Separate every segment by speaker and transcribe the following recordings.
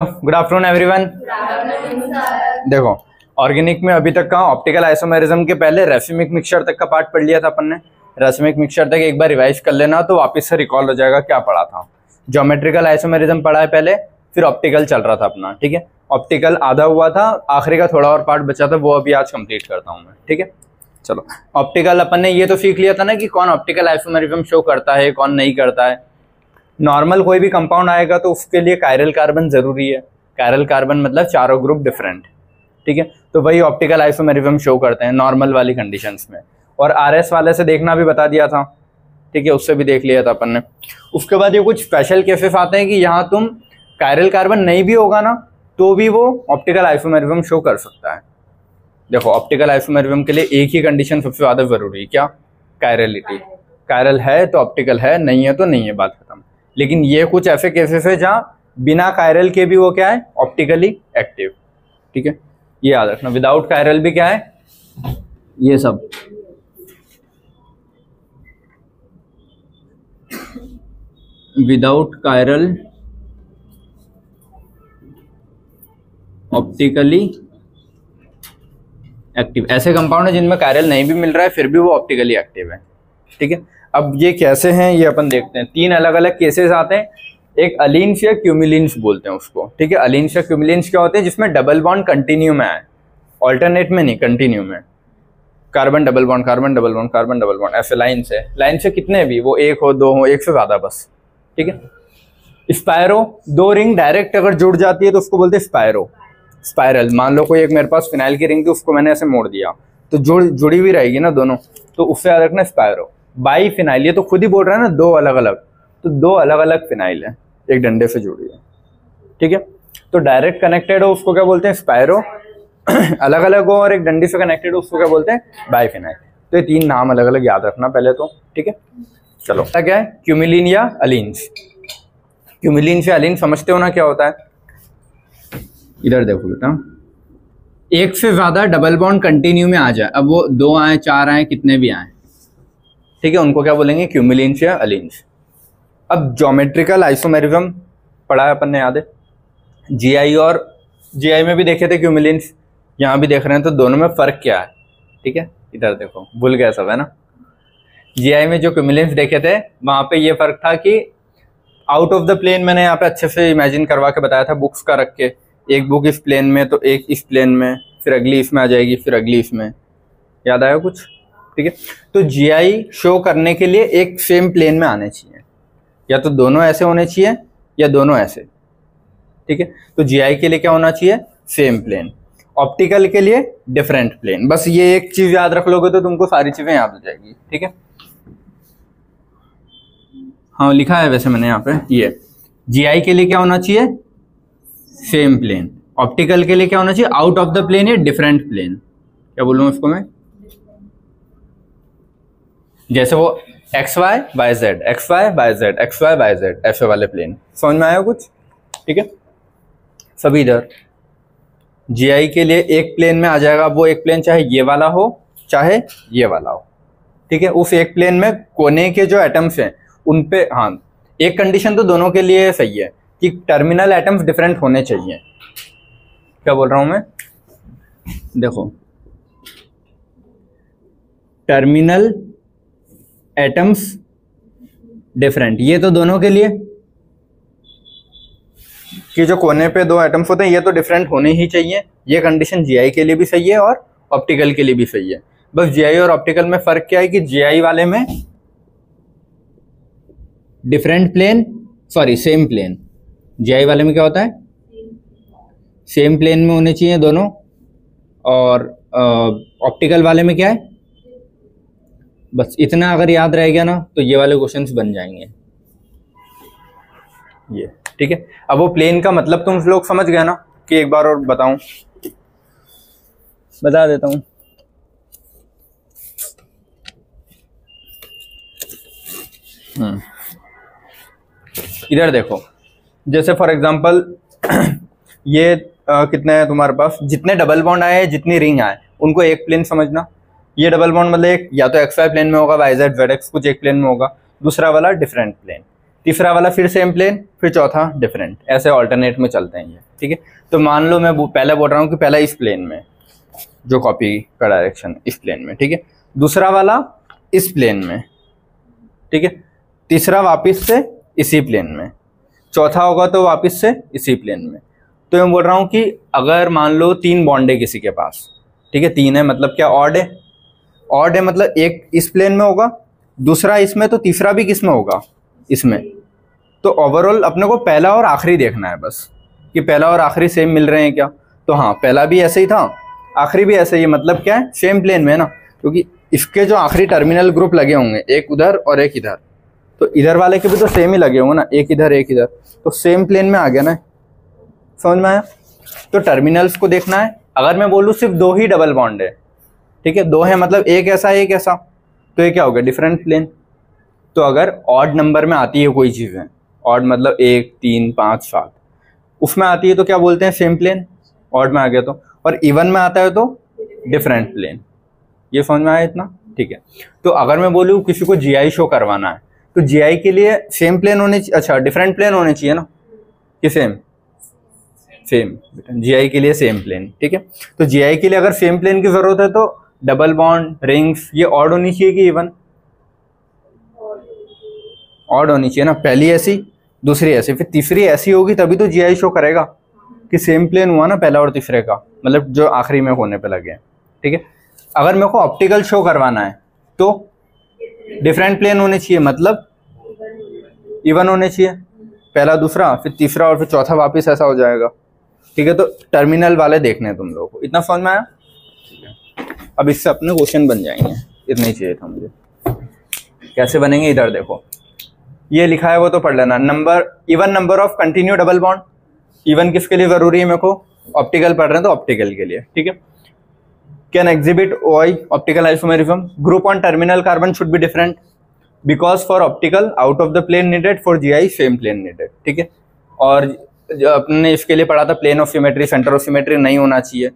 Speaker 1: Good afternoon everyone. देखो, organic में अभी तक का ऑप्टिकल आइसोमेरिज्म के पहले रेसिमिक मिक्सचर तक का पार्ट पढ़ लिया था अपन ने। रेसिमिक मिक्सचर तक एक बार रिवाइज कर लेना तो वापस से रिकॉल हो जाएगा क्या पढ़ा था। ज्योमेट्रिकल आइसोमेरिज्म पढ़ा है पहले, फिर ऑप्टिकल चल रहा था अपना। ठीक है, ऑप्टिकल आधा हुआ था, आखिरी का थोड़ा और पार्ट बचा था, वो अभी आज कंप्लीट करता हूँ मैं। ठीक है, चलो। ऑप्टिकल अपन ने ये तो सीख लिया था ना कि कौन ऑप्टिकल आइसोमेरिज्म शो करता है, कौन नहीं करता है। नॉर्मल कोई भी कंपाउंड आएगा तो उसके लिए कायरल कार्बन जरूरी है। कायरल कार्बन मतलब चारों ग्रुप डिफरेंट। ठीक है, तो वही ऑप्टिकल आइसोमेरिज्म शो करते हैं नॉर्मल वाली कंडीशंस में। और आरएस वाले से देखना भी बता दिया था। ठीक है, उससे भी देख लिया था अपन ने। उसके बाद ये कुछ स्पेशल केसेस आते हैं कि यहाँ तुम कायरल कार्बन नहीं भी होगा ना तो भी वो ऑप्टिकल आइसोमेरिज्म शो कर सकता है। देखो, ऑप्टिकल आइसोमेरिज्म के लिए एक ही कंडीशन सबसे ज्यादा जरूरी है, क्या? कायरलिटी। कायरल है तो ऑप्टिकल है, नहीं है तो नहीं है, बात खत्म। लेकिन ये कुछ ऐसे केसेस है जहाँ बिना कायरल के भी वो क्या है, ऑप्टिकली एक्टिव। ठीक है, ये याद रखना। विदाउट कायरल भी क्या है, ये सब। Without chiral optically active. ऐसे कंपाउंड है जिनमें कायरल नहीं भी मिल रहा है फिर भी वो ऑप्टिकली एक्टिव है। ठीक है, अब ये कैसे हैं ये अपन देखते हैं। तीन अलग अलग केसेस आते हैं। एक अलीन्स या क्यूमिलिन्स बोलते हैं उसको। ठीक है, अलीन्स या क्यूमिलिन्स क्या होते हैं? जिसमें डबल बॉन्ड कंटिन्यू में है, ऑल्टरनेट में नहीं, कंटिन्यू में। Carbon double bond, carbon double bond, carbon double bond, ऐसे लाइन से। लाइन से कितने भी, वो एक हो, दो हो, एक से ज्यादा बस। ठीक है। स्पायरो, दो रिंग डायरेक्ट अगर जुड़ जाती है तो उसको बोलते हैं स्पायरो। स्पायरल, मान लो कोई एक मेरे पास फिनाइल की रिंग थी, उसको मैंने ऐसे मोड़ दिया तो जुड़ी हुई रहेगी ना दोनों, तो उससे याद रखना स्पायरो। बाई फिनाइल, ये तो खुद ही बोल रहा है ना, दो अलग अलग, तो दो अलग अलग फिनाइल है, एक डंडे से जुड़ी है। ठीक है, तो डायरेक्ट कनेक्टेड हो उसको क्या बोलते हैं, स्पायरो। अलग अलग हो और एक डंडे से कनेक्टेड हो उसको क्या बोलते हैं, बाई फिनाइल। तो ये तीन नाम अलग अलग याद रखना पहले तो। ठीक है, चलो। क्या है क्यूमिलिन या अलीन्स? क्यूमिलिन या अलीन समझते हो ना क्या होता है? इधर देखो बेटा, एक से ज्यादा डबल बॉन्ड कंटिन्यू में आ जाए, अब वो दो आए, चार आए, कितने भी आए, ठीक है, उनको क्या बोलेंगे, क्यूमिलिन्स या अलीन्स। अब ज्योमेट्रिकल आइसोमेरिज्म पढ़ा है अपन ने, याद है? जीआई और जीआई में भी देखे थे क्यूमिलिन्स, यहाँ भी देख रहे हैं, तो दोनों में फर्क क्या है? ठीक है, इधर देखो, भूल गया सब है ना। जीआई में जो क्यूमिलिन्स देखे थे वहां पे ये फर्क था कि आउट ऑफ द प्लेन, मैंने यहाँ पे अच्छे से इमेजिन करवा के बताया था बुक्स का रख के। एक बुक इस प्लेन में तो एक इस प्लेन में, फिर अगली इसमें आ जाएगी, फिर अगली इसमें। याद आया कुछ? ठीक है, तो जीआई शो करने के लिए एक सेम प्लेन में आने चाहिए, या तो दोनों ऐसे होने चाहिए या दोनों ऐसे। ठीक है, तो जीआई के लिए क्या होना चाहिए, सेम प्लेन। ऑप्टिकल के लिए डिफरेंट प्लेन। बस ये एक चीज याद रख लोगे तो तुमको सारी चीजें याद हो जाएगी। ठीक है, हाँ लिखा है वैसे मैंने यहाँ पे, ये जीआई के लिए क्या होना चाहिए, सेम प्लेन। ऑप्टिकल के लिए क्या होना चाहिए, आउट ऑफ द प्लेन या डिफरेंट प्लेन। क्या बोलूँ उसको मैं, जैसे वो X Y Y Z, X Y Y Z, X Y Y Z, ऐसे वाले प्लेन। समझ में आया कुछ? ठीक है, सभी इधर जीआई के लिए एक प्लेन में आ जाएगा। वो एक प्लेन चाहे ये वाला हो चाहे ये वाला हो। ठीक है, उस एक प्लेन में कोने के जो एटम्स हैं उन पे, हाँ एक कंडीशन तो दोनों के लिए सही है कि टर्मिनल एटम्स डिफरेंट होने चाहिए। क्या बोल रहा हूं मैं, देखो, टर्मिनल एटम्स डिफरेंट, ये तो दोनों के लिए कि जो कोने पे दो एटम्स होते हैं ये तो डिफरेंट होने ही चाहिए। ये कंडीशन जीआई के लिए भी सही है और ऑप्टिकल के लिए भी सही है। बस जीआई और ऑप्टिकल में फर्क क्या है कि जीआई वाले में different plane, sorry same plane. GI वाले में क्या होता है, सेम प्लेन में होने चाहिए दोनों। और ऑप्टिकल वाले में क्या है, बस इतना अगर याद रह गया ना तो ये वाले क्वेश्चंस बन जाएंगे ये। ठीक है, अब वो प्लेन का मतलब तुम लोग समझ गए ना, कि एक बार और बताऊं, बता देता हूं। इधर देखो, जैसे फॉर एग्जांपल ये कितने हैं तुम्हारे पास, जितने डबल बॉन्ड आए, जितनी रिंग आए, उनको एक प्लेन समझना। ये डबल बॉन्ड मतलब एक या तो एक्स वाई प्लेन में होगा, वाई जेड जेड एक्स कुछ एक प्लेन में होगा, दूसरा वाला डिफरेंट प्लेन। तीसरा वाला फिर सेम प्लेन, फिर चौथा डिफरेंट, ऐसे ऑल्टरनेट में चलते हैं ये, ठीक है। तो मान लो मैं पहले बोल रहा हूँ कि पहला इस प्लेन में जो कॉपी का डायरेक्शन इस प्लेन में, ठीक है, दूसरा वाला इस प्लेन में, ठीक है, तीसरा वापस से इसी प्लेन में, चौथा होगा तो वापस से इसी प्लेन में। तो मैं बोल रहा हूँ कि अगर मान लो 3 बॉन्ड है किसी के पास, ठीक है, 3 है मतलब क्या, ऑड है। ऑड है मतलब एक इस प्लेन में होगा, दूसरा इसमें, तो तीसरा भी किस में होगा, इसमें। तो ओवरऑल अपने को पहला और आखिरी देखना है बस, कि पहला और आखिरी सेम मिल रहे हैं क्या। तो हाँ, पहला भी ऐसे ही था, आखिरी भी ऐसे ही, मतलब क्या है, सेम प्लेन में है ना, क्योंकि इसके जो आखिरी टर्मिनल ग्रुप लगे होंगे, एक उधर और एक इधर, तो इधर वाले के भी तो सेम ही लगे होंगे ना, एक इधर एक इधर, तो सेम प्लेन में आ गया ना, समझ में आया। तो टर्मिनल्स को देखना है। अगर मैं बोलूँ सिर्फ 2 ही डबल बॉन्ड है, ठीक है, 2 है मतलब एक ऐसा एक ऐसा, तो ये क्या हो गया, डिफरेंट प्लेन। तो अगर ऑड नंबर में आती है कोई चीज़ है, ऑड मतलब 1 3 5 7, उसमें आती है तो क्या बोलते हैं, सेम प्लेन, ऑड में आ गया तो। और इवन में आता है तो डिफरेंट प्लेन। ये समझ में आया इतना, ठीक है। तो अगर मैं बोलूँ किसी को जीआई शो करवाना है, तो जीआई के लिए सेम प्लेन होने, अच्छा डिफरेंट प्लेन होने चाहिए ना, कि सेम जीआई के लिए सेम प्लेन, ठीक है। तो जीआई के लिए अगर सेम प्लेन की जरूरत है तो डबल बॉन्ड, रिंग्स, ये ऑड होनी चाहिए कि इवन, ऑड होनी चाहिए ना। पहली ऐसी, दूसरी ऐसी, फिर तीसरी ऐसी होगी तभी तो जीआई शो करेगा कि सेम प्लेन हुआ ना पहला और तीसरे का, मतलब जो आखिरी में होने पे लगे हैं, ठीक है। अगर मेरे को ऑप्टिकल शो करवाना है तो डिफरेंट प्लेन होने चाहिए, मतलब इवन होने चाहिए, पहला दूसरा फिर तीसरा और फिर चौथा वापस ऐसा हो जाएगा, ठीक है। तो टर्मिनल वाले देखने हैं तुम लोगों को, इतना समझ में आया, ठीक है। अब इससे अपने क्वेश्चन बन जाएंगे, इतना ही चाहिए था मुझे। कैसे बनेंगे, इधर देखो, ये लिखा है वो तो पढ़ लेना। Number, even number of continue double bond, even किसके लिए जरूरी है मेरे को, ऑप्टिकल पढ़ रहे हैं तो ऑप्टिकल के लिए, ठीक है। Can exhibit OI, optical isomerism. Group on terminal carbon should be different because for optical out of the plane needed, for GI same plane needed, ठीक है। और जो अपने इसके लिए पढ़ा था, plane of symmetry, centre of symmetry नहीं होना चाहिए।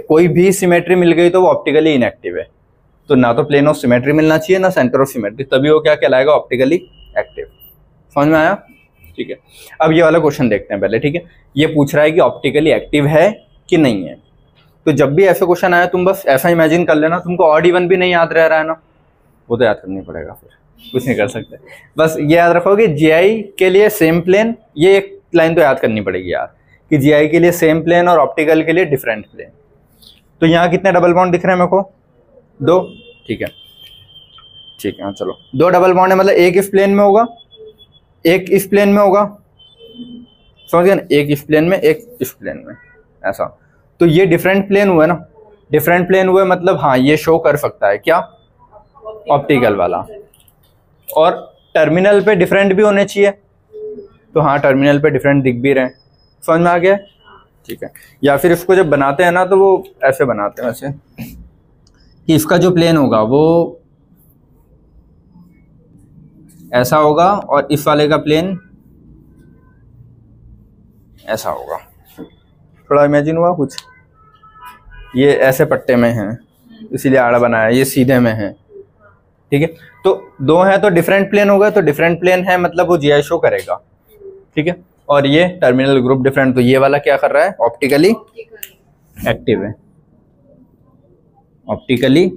Speaker 1: कोई भी सिमेट्री मिल गई तो वो ऑप्टिकली इनएक्टिव है, तो ना तो प्लेन ऑफ सिमेट्री मिलना चाहिए ना सेंटर ऑफ सिमेट्री, तभी वो क्या कहलाएगा, ऑप्टिकली एक्टिव। समझ में आया, ठीक है। अब ये वाला क्वेश्चन देखते हैं पहले, ठीक है। ये पूछ रहा है कि ऑप्टिकली एक्टिव है कि नहीं है। तो जब भी ऐसा क्वेश्चन आया तुम बस ऐसा इमेजिन कर लेना, तुमको ऑड इवन भी नहीं याद रह रहा है ना, वो तो याद करनी पड़ेगा, फिर कुछ नहीं कर सकते। बस ये याद रखो कि जीआई के लिए सेम प्लेन, ये एक लाइन तो याद करनी पड़ेगी यार, कि जीआई के लिए सेम प्लेन और ऑप्टिकल के लिए डिफरेंट प्लेन। तो यहाँ कितने डबल बॉन्ड दिख रहे हैं मेरे को, 2, ठीक है, ठीक है। हाँ चलो, 2 डबल बॉन्ड है, मतलब एक इस प्लेन में होगा, एक इस प्लेन में होगा, समझ गए ना, एक इस प्लेन में एक इस प्लेन में, ऐसा। तो ये डिफरेंट प्लेन हुआ ना, डिफरेंट प्लेन हुआ मतलब हाँ ये शो कर सकता है क्या, ऑप्टिकल वाला। और टर्मिनल पे डिफरेंट भी होने चाहिए, तो हाँ टर्मिनल पे डिफरेंट दिख भी रहे हैं, समझ में आ गया, ठीक है। या फिर इसको जब बनाते हैं ना तो वो ऐसे बनाते हैं वैसे, कि इसका जो प्लेन होगा वो ऐसा होगा और इस वाले का प्लेन ऐसा होगा। थोड़ा इमेजिन हुआ कुछ, ये ऐसे पट्टे में है इसीलिए आड़ा बनाया, ये सीधे में है, ठीक है। तो 2 है तो डिफरेंट प्लेन होगा, तो डिफरेंट प्लेन है मतलब वो जीआई शो करेगा, ठीक है। और ये टर्मिनल ग्रुप डिफरेंट, तो ये वाला क्या कर रहा है, ऑप्टिकली एक्टिव है, ऑप्टिकली,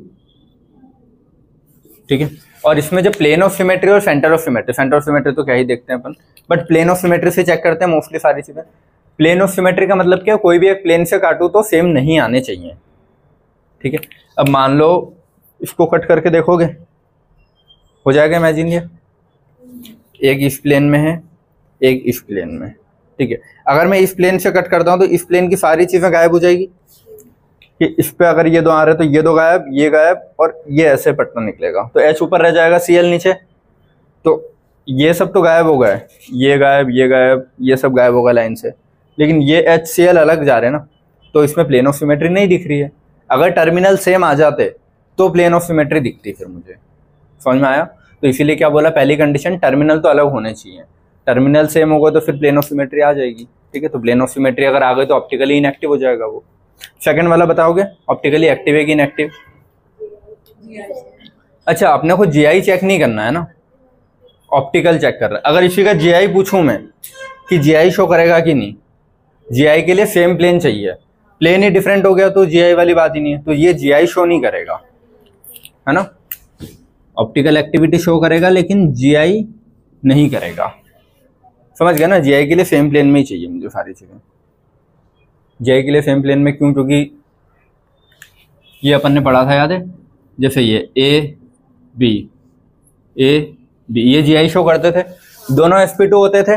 Speaker 1: ठीक है। और इसमें जो प्लेन ऑफ सिमेट्री और centre of symmetry, centre of symmetry तो क्या ही देखते हैं अपन, बट प्लेन ऑफ सिमेट्री से चेक करते हैं मोस्टली सारी चीजें। प्लेन ऑफ सिमेट्री का मतलब क्या, कोई भी एक प्लेन से काटू तो सेम नहीं आने चाहिए, ठीक है। अब मान लो इसको कट करके देखोगे, हो जाएगा इमेजिन, ये एक इस प्लेन में है, एक इस प्लेन में, ठीक है। अगर मैं इस प्लेन से कट करता हूं तो इस प्लेन की सारी चीजें गायब हो जाएगी, कि इस पे अगर ये 2 आ रहे तो ये 2 गायब, ये गायब, और ये ऐसे पट्टा निकलेगा, तो H ऊपर रह जाएगा, Cl नीचे, तो ये सब तो गायब हो गए, ये गायब, ये गायब, ये सब गायब होगा लाइन से, लेकिन ये HCl अलग जा रहे हैं ना, तो इसमें प्लेन ऑफ सिमेट्री नहीं दिख रही है। अगर टर्मिनल सेम आ जाते तो प्लेन ऑफ सिमेट्री दिखती फिर मुझे, समझ में आया। तो इसीलिए क्या बोला, पहली कंडीशन टर्मिनल तो अलग होने चाहिए, टर्मिनल सेम होगा तो फिर प्लेन ऑफ सिमेट्री आ जाएगी, ठीक है। तो प्लेन ऑफ सिमेट्री अगर आ गई तो ऑप्टिकली इनएक्टिव हो जाएगा वो। सेकंड वाला बताओगे, ऑप्टिकली एक्टिव है कि इनएक्टिव। अच्छा, अपने को जीआई चेक नहीं करना है ना, ऑप्टिकल चेक कर रहा है। अगर इसी का जीआई पूछूं मैं कि जीआई शो करेगा कि नहीं, जीआई के लिए सेम प्लेन चाहिए, प्लेन ही डिफरेंट हो गया तो जीआई वाली बात ही नहीं है, तो ये जीआई शो नहीं करेगा, है ना। ऑप्टिकल एक्टिविटी शो करेगा लेकिन जीआई नहीं करेगा, समझ गया ना। जीआई के लिए सेम प्लेन में ही चाहिए मुझे सारी चीजें। जीआई के लिए सेम प्लेन में क्यों? क्योंकि ये अपन ने पढ़ा था, याद है, जैसे ये ए बी ये जीआई शो करते थे, दोनों sp2 होते थे,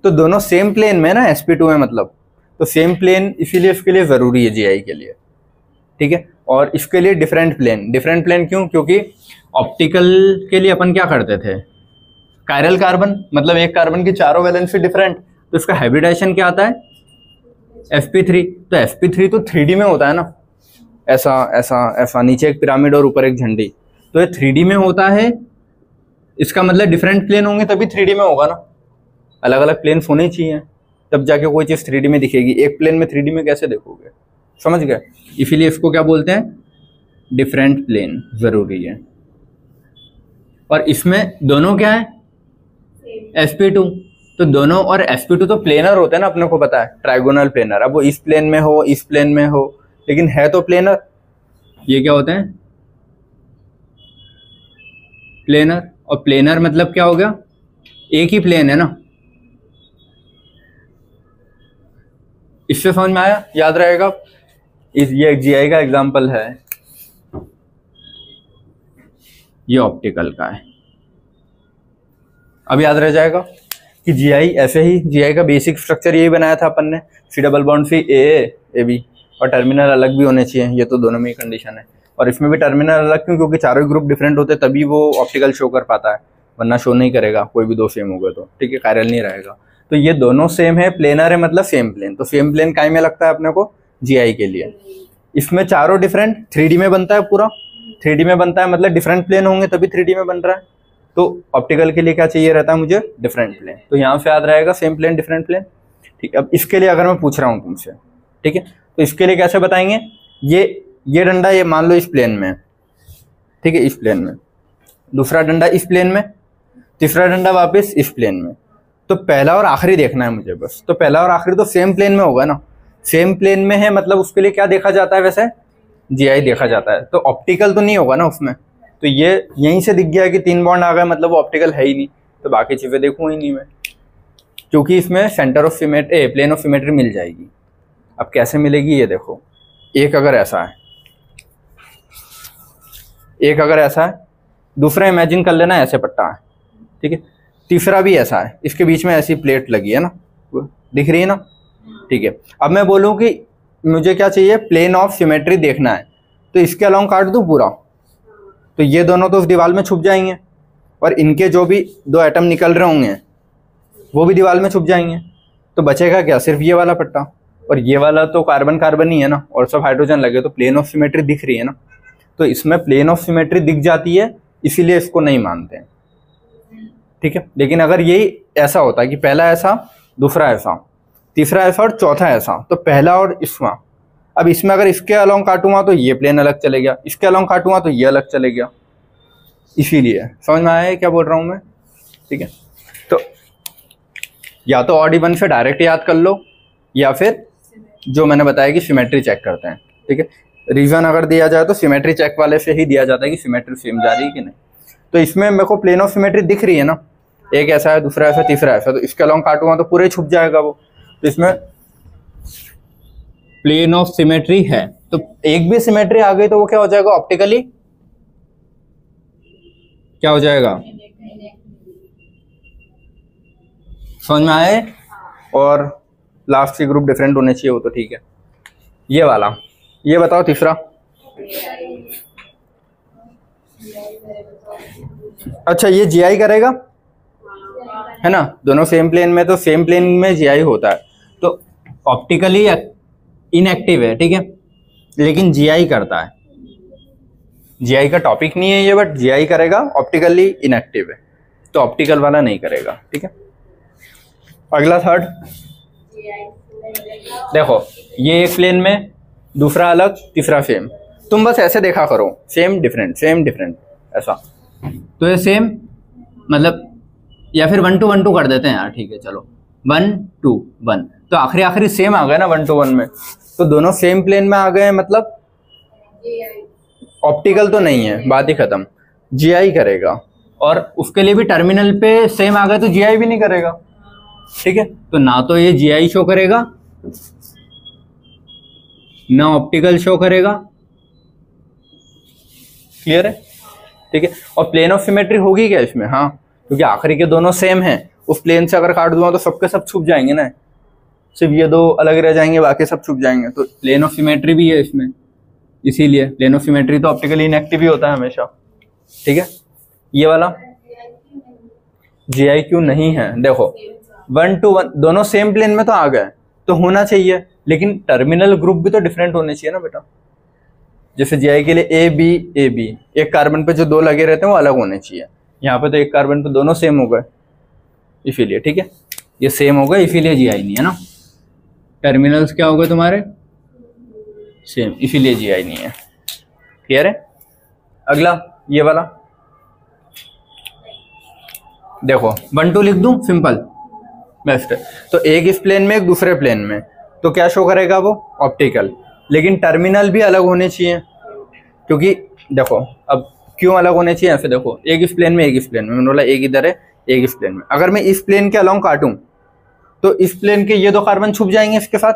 Speaker 1: तो दोनों सेम प्लेन में ना, sp2 में मतलब, तो सेम प्लेन इसीलिए इसके लिए जरूरी है जीआई के लिए, ठीक है। और इसके लिए डिफरेंट प्लेन क्यों? क्योंकि ऑप्टिकल के लिए अपन क्या करते थे, कायरल कार्बन, मतलब एक कार्बन की चारों वैलेंसी डिफरेंट, तो इसका हाइब्रिडाइजेशन क्या आता है, sp3। तो sp3 तो 3D में होता है ना, ऐसा ऐसा ऐसा, नीचे एक पिरामिड और ऊपर एक झंडी, तो ये 3D में होता है। इसका मतलब डिफरेंट प्लेन होंगे तभी 3D में होगा ना, अलग अलग प्लेन होने चाहिए तब जाके कोई चीज़ 3D में दिखेगी। एक प्लेन में 3D में कैसे देखोगे, समझ गए। इसीलिए इसको क्या बोलते हैं, डिफरेंट प्लेन जरूरी है। और इसमें दोनों क्या है, sp2, तो दोनों, और sp2 तो प्लेनर होते हैं ना, अपने को पता है, ट्राइगोनल प्लेनर। अब वो इस प्लेन में हो, इस प्लेन में हो, लेकिन है तो प्लेनर। ये क्या होते हैं, प्लेनर। और प्लेनर मतलब क्या हो गया, एक ही प्लेन है ना। इससे समझ में आया, याद रहेगा। ये जीआई का एग्जांपल है, ये ऑप्टिकल का है। अब याद रह जाएगा कि जीआई ऐसे ही, जीआई का बेसिक स्ट्रक्चर यही बनाया था अपन ने, C double bond C A B, और टर्मिनल अलग भी होने चाहिए, ये तो दोनों में ही कंडीशन है। और इसमें भी टर्मिनल अलग क्यों? क्योंकि चारों ग्रुप डिफरेंट होते तभी वो ऑप्टिकल शो कर पाता है, वरना शो नहीं करेगा कोई भी दो सेम हो गए तो, ठीक है, कायरल नहीं रहेगा। तो ये दोनों सेम है, प्लेनर है मतलब सेम प्लेन। तो सेम प्लेन काय में लगता है अपने को, जीआई के लिए। इसमें चारों डिफरेंट 3D में बनता है, पूरा 3D में बनता है, मतलब डिफरेंट प्लेन होंगे तभी 3D में बन रहा है। तो ऑप्टिकल के लिए क्या चाहिए रहता है मुझे, डिफरेंट प्लेन। तो यहाँ से याद रहेगा सेम प्लेन डिफरेंट प्लेन, ठीक है। अब इसके लिए अगर मैं पूछ रहा हूँ तुमसे, ठीक है, तो इसके लिए कैसे बताएंगे, ये डंडा ये मान लो इस प्लेन में, ठीक है, इस प्लेन में, दूसरा डंडा इस प्लेन में, तीसरा डंडा वापस इस प्लेन में। तो पहला और आखिरी देखना है मुझे बस। तो पहला और आखिरी तो सेम प्लेन में होगा ना, सेम प्लेन में है मतलब उसके लिए क्या देखा जाता है, वैसे जीआई देखा जाता है। तो ऑप्टिकल तो नहीं होगा ना उसमें। तो ये यहीं से दिख गया कि 3 बॉन्ड आ गए, मतलब वो ऑप्टिकल है ही नहीं, तो बाकी चीज़ें देखूँ ही नहीं मैं, क्योंकि इसमें centre of symmetry, plane of symmetry मिल जाएगी। अब कैसे मिलेगी ये देखो, एक अगर ऐसा है, एक अगर ऐसा है, दूसरा इमेजिन कर लेना ऐसे पट्टा है, ठीक है, तीसरा भी ऐसा है, इसके बीच में ऐसी प्लेट लगी है ना, दिख रही है ना, ठीक है। अब मैं बोलूँ कि मुझे क्या चाहिए, प्लेन ऑफ सिमेट्री देखना है, तो इसके अलाउंग काट दूँ पूरा, तो ये दोनों तो उस दीवार में छुप जाएंगे, और इनके जो भी 2 एटम निकल रहे होंगे वो भी दीवार में छुप जाएंगे। तो बचेगा क्या, सिर्फ ये वाला पट्टा, और ये वाला तो कार्बन कार्बन ही है ना, और सब हाइड्रोजन लगे, तो प्लेन ऑफ सिमेट्री दिख रही है ना। तो इसमें प्लेन ऑफ सिमेट्री दिख जाती है, इसीलिए इसको नहीं मानते हैं, ठीक है। लेकिन अगर यही ऐसा होता है कि पहला ऐसा, दूसरा ऐसा, तीसरा ऐसा और चौथा ऐसा, तो पहला और इसमें, अब इसमें अगर इसके अलोंग काटूंगा तो ये प्लेन अलग चले गया, इसके अलोंग काटूंगा तो ये अलग चले गया, इसीलिए। समझ में आया है क्या बोल रहा हूँ मैं, ठीक है। तो या तो ऑड इवन से डायरेक्ट याद कर लो, या फिर जो मैंने बताया कि सिमेट्री चेक करते हैं, ठीक है। रीजन अगर दिया जाए तो सिमेट्री चेक वाले से ही दिया जाता है कि सिमेट्री सेम जा रही है कि नहीं। तो इसमें मेरे को प्लेन ऑफ सिमेट्री दिख रही है ना, एक ऐसा है, दूसरा ऐसा, तीसरा ऐसा, तो इसके अलाउंग काटूंगा तो पूरे छुप जाएगा वो। तो इसमें प्लेन ऑफ सिमेट्री है, तो एक भी सिमेट्री आ गई तो वो क्या हो जाएगा, ऑप्टिकली क्या हो जाएगा, समझ में आए। और लास्ट के ग्रुप डिफरेंट होने चाहिए, वो तो ठीक है। ये वाला, ये बताओ तीसरा, अच्छा ये जीआई करेगा, है ना, दोनों सेम प्लेन में, तो सेम प्लेन में जीआई होता है, तो ऑप्टिकली इनएक्टिव है, ठीक है, लेकिन जीआई करता है। जीआई का टॉपिक नहीं है ये, बट जीआई करेगा, ऑप्टिकली इनएक्टिव है, तो ऑप्टिकल वाला नहीं करेगा, ठीक है। अगला थर्ड, देखो ये एक प्लेन में, दूसरा अलग, तीसरा सेम, तुम बस ऐसे देखा करो, सेम डिफरेंट ऐसा। तो ये सेम मतलब या फिर 1 to 1 2 कर देते हैं यार, ठीक है चलो 1 2 1, तो आखिरी आखिरी सेम आ गया ना 1 to 1 में, तो दोनों सेम प्लेन में आ गए हैं, मतलब ऑप्टिकल तो नहीं है, बात ही खत्म, जीआई करेगा। और उसके लिए भी टर्मिनल पे सेम आ गए तो जीआई भी नहीं करेगा, ठीक है। तो ना तो ये जीआई शो करेगा ना ऑप्टिकल शो करेगा, क्लियर है, ठीक है। और प्लेन ऑफ सिमेट्री होगी क्या इसमें, हाँ, क्योंकि आखिरी के दोनों सेम हैं, उस प्लेन से अगर काट दूंगा तो सबके सब छुप जाएंगे ना, सिर्फ ये दो अलग रह जाएंगे, बाकी सब छुप जाएंगे, तो प्लेन ऑफ सिमेट्री भी है इसमें, इसीलिए प्लेन ऑफ सिमेट्री तो ऑप्टिकली इनएक्टिव ही होता है हमेशा, ठीक है। ये वाला GIQ नहीं है, देखो 1 to 1 दोनों सेम प्लेन में तो आ गए, तो होना चाहिए, लेकिन टर्मिनल ग्रुप भी तो डिफरेंट होने चाहिए ना बेटा। जैसे GI के लिए AB एक कार्बन पे जो दो लगे रहते हैं वो अलग होने चाहिए, यहाँ पे तो एक कार्बन पे दोनों सेम हो गए, इसीलिए, ठीक है, ये सेम हो गए, इसीलिए GI नहीं है ना। टर्मिनल्स क्या हो गए तुम्हारे, सेम, इसीलिए GI नहीं है, क्लियर है। अगला ये वाला देखो 1 2 लिख दूं, सिंपल बेस्ट है। तो एक इस प्लेन में एक दूसरे प्लेन में, तो क्या शो करेगा वो, ऑप्टिकल, लेकिन टर्मिनल भी अलग होने चाहिए, क्योंकि देखो अब क्यों अलग होने चाहिए, ऐसे देखो एक इस प्लेन में एक इस प्लेन में, मैंने बोला एक इधर है एक इस प्लेन में, अगर मैं इस प्लेन के अलोंग काटूं तो इस प्लेन के ये दो कार्बन छुप जाएंगे इसके साथ,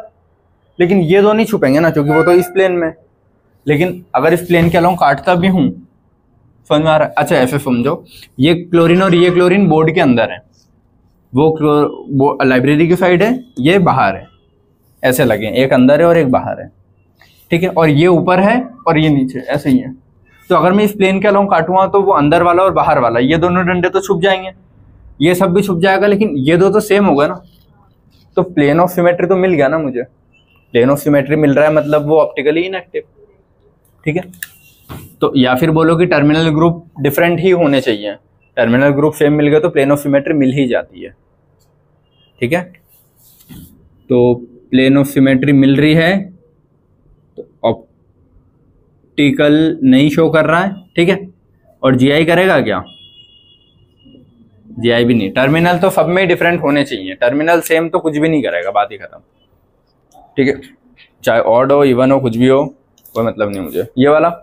Speaker 1: लेकिन ये दो नहीं छुपेंगे ना, क्योंकि वो तो इस प्लेन में। लेकिन अगर इस प्लेन के अलोंग काटता भी हूं, समझ में आ रहा है, अच्छा ऐसे समझो, ये क्लोरीन और ये क्लोरीन बोर्ड के अंदर है, वो लाइब्रेरी की साइड है, ये बाहर है, ऐसे लगे, एक अंदर है और एक बाहर है, ठीक है, और ये ऊपर है और ये नीचे, ऐसे ही है। तो अगर मैं इस प्लेन के अलोंग काटूंगा तो वो अंदर वाला और बाहर वाला, ये दोनों डंडे तो छुप जाएंगे, ये सब भी छुप जाएगा, लेकिन ये दो तो सेम होगा ना, तो प्लेन ऑफ सिमेट्री तो मिल गया ना मुझे, प्लेन ऑफ सिमेट्री मिल रहा है, मतलब वो ऑप्टिकली इनएक्टिव, ठीक है। तो या फिर बोलो कि टर्मिनल ग्रुप डिफरेंट ही होने चाहिए, टर्मिनल ग्रुप सेम मिल गए तो प्लेन ऑफ सिमेट्री मिल ही जाती है, ठीक है। तो प्लेन ऑफ सिमेट्री मिल रही है तो ऑप्टिकल नहीं शो कर रहा है, ठीक है। और GI करेगा क्या, GI भी नहीं, टर्मिनल तो सब में डिफरेंट होने चाहिए, टर्मिनल सेम तो कुछ भी नहीं करेगा, बात ही खत्म, ठीक है, चाहे ऑड हो इवन हो कुछ भी हो, कोई मतलब नहीं मुझे। ये वाला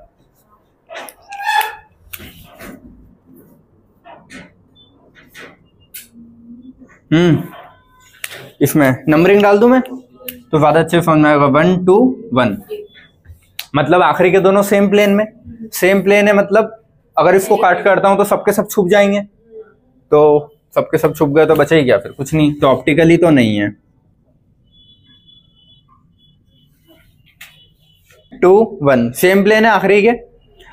Speaker 1: इसमें नंबरिंग डाल दूं मैं तो ज्यादा अच्छे समझ में आएगा, 1 2 1, मतलब आखिरी के दोनों सेम प्लेन में, सेम प्लेन है, मतलब अगर इसको काट करता हूं तो सबके सब छुप जाएंगे, तो सबके सब छुप गए तो बचा ही क्या, फिर कुछ नहीं, तो ऑप्टिकली तो नहीं है। 2 1 सेम प्लेन है आखिरी के,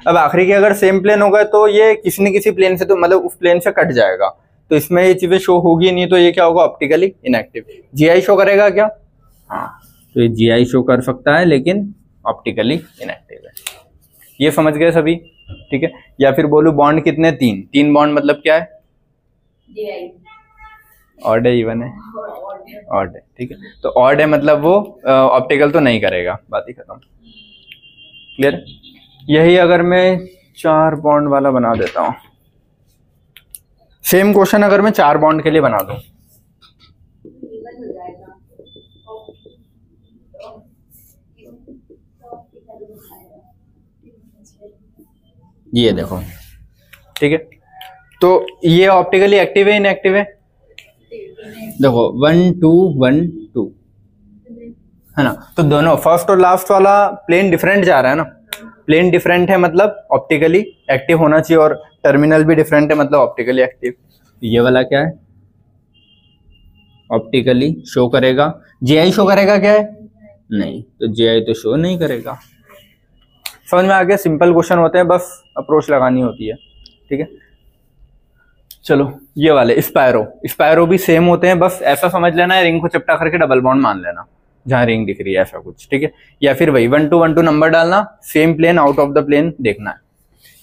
Speaker 1: अब आखिरी के अगर सेम प्लेन होगा तो ये किसी न किसी प्लेन से तो मतलब उस प्लेन से कट जाएगा, तो इसमें ये चीजें शो होगी नहीं, तो ये क्या होगा, ऑप्टिकली इनएक्टिव। GI शो करेगा क्या, हाँ, तो ये GI शो कर सकता है लेकिन ऑप्टिकली इनएक्टिव है, ये समझ गए सभी, ठीक है। या फिर बोलूं बॉन्ड कितने, 3 बॉन्ड, मतलब क्या है, ऑड है इवन है, ऑड है, ठीक है, तो ऑड है मतलब वो ऑप्टिकल तो नहीं करेगा, बात ही खत्म, क्लियर। यही अगर मैं 4 बॉन्ड वाला बना देता हूं, सेम क्वेश्चन अगर मैं 4 बॉन्ड के लिए बना दूं, ये देखो, ठीक है, तो ये ऑप्टिकली एक्टिव है इनएक्टिव है, देखो 1 2 1 2 है ना, तो दोनों फर्स्ट और लास्ट वाला प्लेन डिफरेंट जा रहा है ना, प्लेन डिफरेंट है मतलब ऑप्टिकली एक्टिव होना चाहिए, और टर्मिनल भी डिफरेंट है मतलब ऑप्टिकली एक्टिव। ये वाला क्या है, ऑप्टिकली शो करेगा, GI शो करेगा क्या है, नहीं, तो GI तो शो नहीं करेगा। समझ में आ गया, सिंपल क्वेश्चन होते हैं, बस अप्रोच लगानी होती है, ठीक है। चलो ये वाले स्पायरो भी सेम होते हैं, बस ऐसा समझ लेना है, रिंग को चिपटा करके डबल बॉन्ड मान लेना जहां रिंग दिख रही है, ऐसा कुछ, ठीक है। या फिर वही 1 2 1 2 नंबर डालना, same plane out of the plane देखना है।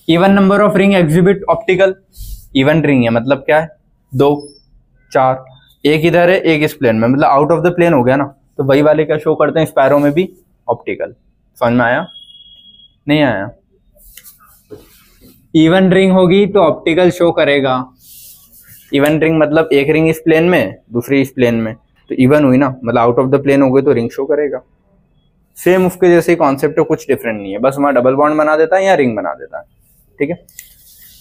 Speaker 1: Even number of ring exhibit optical, even ring है मतलब क्या है, 2 4, एक इधर है एक इस प्लेन में, मतलब आउट ऑफ द प्लेन हो गया ना, तो वही वाले क्या शो करते हैं, स्पायरो में भी ऑप्टिकल। समझ में आया, नहीं आया, इवन रिंग होगी तो ऑप्टिकल शो करेगा, इवन रिंग मतलब एक रिंग इस प्लेन में, दूसरी इस प्लेन में, तो इवन हुई ना, मतलब आउट ऑफ द प्लेन हो गए तो रिंग शो करेगा। सेम उसके जैसे ही कॉन्सेप्ट है, कुछ डिफरेंट नहीं है, बस वहां डबल बॉन्ड बना देता है या रिंग बना देता है। ठीक है,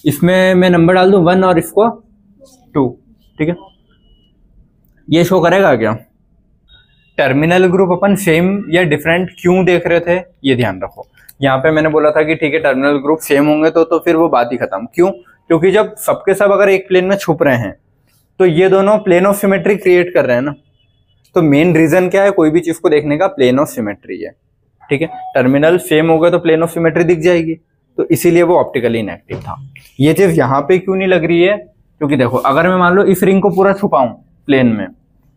Speaker 1: इसमें मैं नंबर डाल दूं 1 और इसको 2। ठीक है, ये शो करेगा क्या? टर्मिनल ग्रुप अपन सेम या डिफरेंट क्यों देख रहे थे, ये ध्यान रखो। यहाँ पे मैंने बोला था कि ठीक है टर्मिनल ग्रुप सेम होंगे तो फिर वो बात ही खत्म। क्यों? क्योंकि जब सबके सब अगर एक प्लेन में छुप रहे हैं तो ये दोनों प्लेन ऑफ सिमेट्री क्रिएट कर रहे हैं ना। तो मेन रीजन क्या है कोई भी चीज को देखने का? प्लेन ऑफ सिमेट्री है। ठीक है, टर्मिनल सेम हो गए तो प्लेन ऑफ सिमेट्री दिख जाएगी, तो इसीलिए वो ऑप्टिकली इनएक्टिव था। ये चीज यहाँ पे क्यों नहीं लग रही है? क्योंकि देखो अगर मैं मान लो इस रिंग को पूरा छुपाऊं प्लेन में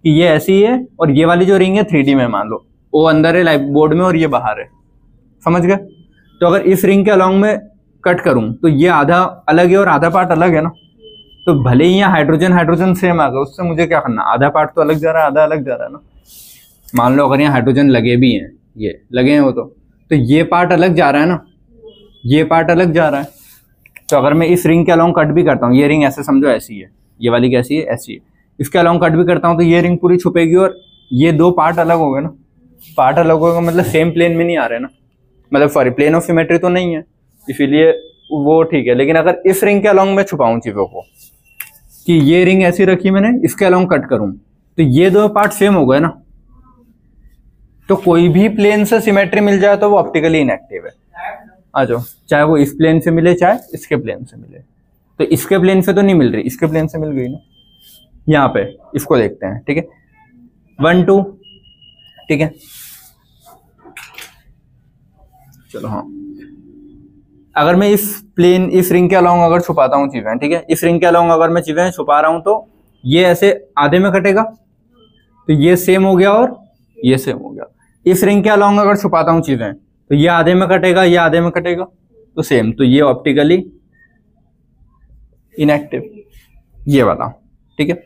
Speaker 1: कि ये ऐसी है, और ये वाली जो रिंग है 3D में मान लो वो अंदर है लाइव बोर्ड में और ये बाहर है, समझ गए? तो अगर इस रिंग के अलॉन्ग में कट करूं तो ये आधा अलग है और आधा पार्ट अलग है ना। तो भले ही यहाँ हाइड्रोजन हाइड्रोजन सेम आ गया, उससे मुझे क्या करना? आधा पार्ट तो अलग जा रहा है, आधा अलग जा रहा है ना। मान लो अगर यहाँ हाइड्रोजन लगे भी हैं, ये लगे हैं वो तो ये पार्ट अलग जा रहा है ना, ये पार्ट अलग जा रहा है। तो अगर मैं इस रिंग के अलॉन्ग कट भी करता हूँ, ये रिंग ऐसे समझो ऐसी है, ये वाली कैसी है? ऐसी है। इसके अलॉन्ग कट भी करता हूँ तो ये रिंग पूरी छुपेगी और ये दो पार्ट अलग हो गए ना। पार्ट अलग होगा मतलब सेम प्लेन में नहीं आ रहे ना, मतलब सॉरी प्लेन ऑफ सिमेट्री तो नहीं है, इसीलिए वो ठीक है। लेकिन अगर इस रिंग के अलॉन्ग में छुपाऊं चीजों को कि ये रिंग ऐसी रखी मैंने, इसके अलॉन्ग कट करूं तो ये दो पार्ट सेम हो गए ना। तो कोई भी प्लेन से सिमेट्री मिल जाए तो वो ऑप्टिकली इनएक्टिव है। आ जाओ, चाहे वो इस प्लेन से मिले चाहे इसके प्लेन से मिले। तो इसके प्लेन से तो नहीं मिल रही, इसके प्लेन से मिल गई ना। यहाँ पे इसको देखते हैं। ठीक है, 1 2। ठीक है, चलो हाँ, अगर मैं इस रिंग के अलॉन्ग अगर छुपाता हूँ चीजें, ठीक है, इस रिंग के अलॉन्ग अगर मैं चीजें छुपा रहा हूं तो ये ऐसे आधे में कटेगा, तो ये सेम हो गया और ये सेम हो गया। इस रिंग के अलॉन्ग अगर छुपाता हूँ चीजें तो ये आधे में कटेगा, ये आधे में कटेगा, तो सेम। तो ये ऑप्टिकली इनएक्टिव, ये वाला। ठीक है,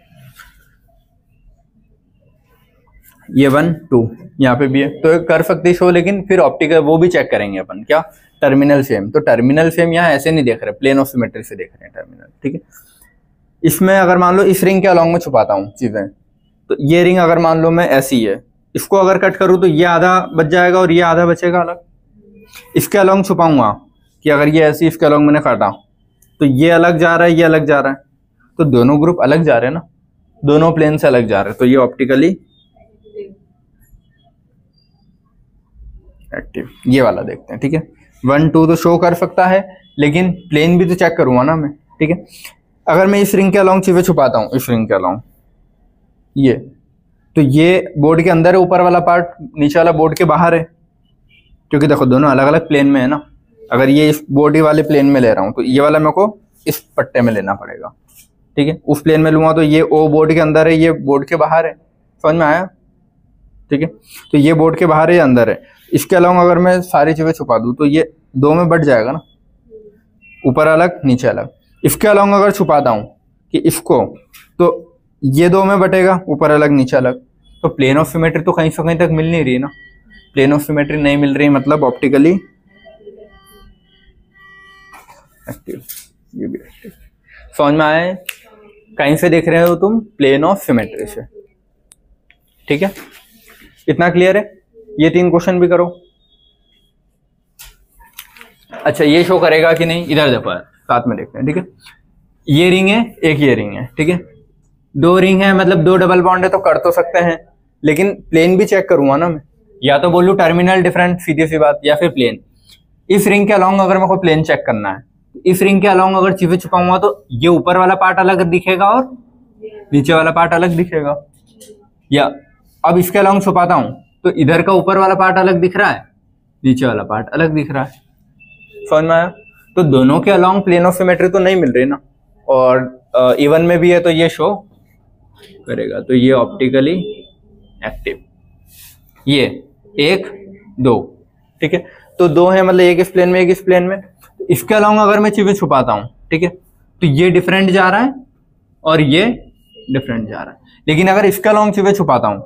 Speaker 1: ये 1 2 यहाँ पे भी है, तो कर सकते शो, लेकिन फिर ऑप्टिकल वो भी चेक करेंगे अपन, क्या? Terminal same. तो टर्मिनल सेम यहाँ ऐसे नहीं देख रहे, प्लेन ऑफ सिमेट्री से देख रहे हैं टर्मिनल। ठीक है, इसमें अगर मान लो इस रिंग के अलॉन्ग में छुपाता हूँ चीजें, तो ये रिंग अगर मान लो मैं ऐसी है, इसको अगर कट करूँ तो ये आधा बच जाएगा और ये आधा बचेगा अलग। इसके अलॉन्ग छुपाऊंगा कि अगर ये ऐसी इसके अलॉन्ग मैंने काटा तो ये अलग जा रहा है, ये अलग जा रहा है, तो दोनों ग्रुप अलग जा रहे हैं ना, दोनों प्लेन से अलग जा रहे हैं, तो ये ऑप्टिकली एक्टिव। ये वाला देखते हैं। ठीक है, 1 2 तो शो कर सकता है, लेकिन प्लेन भी तो चेक करूंगा ना मैं। ठीक है, अगर मैं इस रिंग के अलॉन्ग चीजें छुपाता हूं, इस रिंग के अलॉन्ग ये, तो ये बोर्ड के अंदर है, ऊपर वाला पार्ट, नीचे वाला बोर्ड के बाहर है, क्योंकि देखो दोनों अलग अलग प्लेन में है ना। अगर ये इस बोर्ड वाले प्लेन में ले रहा हूं तो ये वाला मेरे को इस पट्टे में लेना पड़ेगा। ठीक है, उस प्लेन में लूंगा तो ये ओ बोर्ड के अंदर है, ये बोर्ड के बाहर है। समझ में आया? ठीक है, तो ये बोर्ड के बाहर है, ये अंदर है। इसके अलॉन्ग अगर मैं सारी चीजें छुपा दूं तो ये दो में बट जाएगा ना, ऊपर अलग नीचे अलग। इसके अलॉन्ग अगर छुपाता हूं कि इसको, तो ये दो में बटेगा, ऊपर अलग नीचे अलग। तो प्लेन ऑफ सिमेट्री तो कहीं से कहीं तक मिल नहीं रही ना। प्लेन ऑफ सिमेट्री नहीं मिल रही मतलब ऑप्टिकली एक्टिव। ये भी एक्टिव। समझ में आया? कहीं से देख रहे हो तुम? प्लेन ऑफ सिमेट्री से। ठीक है, इतना क्लियर है? ये 3 क्वेश्चन भी करो। अच्छा, ये शो करेगा कि नहीं, इधर देखो साथ में देखते हैं। ठीक है, ये रिंग है, एक ये रिंग है। ठीक है, 2 रिंग है, मतलब 2 डबल बॉन्ड है, तो कर तो सकते हैं, लेकिन प्लेन भी चेक करूंगा ना मैं। या तो बोलूं टर्मिनल डिफरेंट, सीधी सी बात, या फिर प्लेन। इस रिंग के अलॉन्ग अगर मेरे को प्लेन चेक करना है, इस रिंग के अलॉन्ग अगर चीजें छुपाऊंगा तो ये ऊपर वाला पार्ट अलग दिखेगा और नीचे वाला पार्ट अलग दिखेगा। या अब इसके अलॉन्ग छुपाता हूं तो इधर का ऊपर वाला पार्ट अलग दिख रहा है, नीचे वाला पार्ट अलग दिख रहा है। समझ में आया? तो दोनों के अलॉन्ग प्लेन ऑफ सिमेट्री तो नहीं मिल रही ना, और इवन में भी है तो ये शो करेगा। तो ये ऑप्टिकली एक्टिव। ये 1 2। ठीक है, तो 2 है, मतलब एक इस प्लेन में एक इस प्लेन में। इसके अलॉन्ग अगर मैं चीजें छुपाता हूं, ठीक है, तो ये डिफरेंट जा रहा है और ये डिफरेंट जा रहा है। लेकिन अगर इसके अलॉन्ग चीजें छुपाता हूं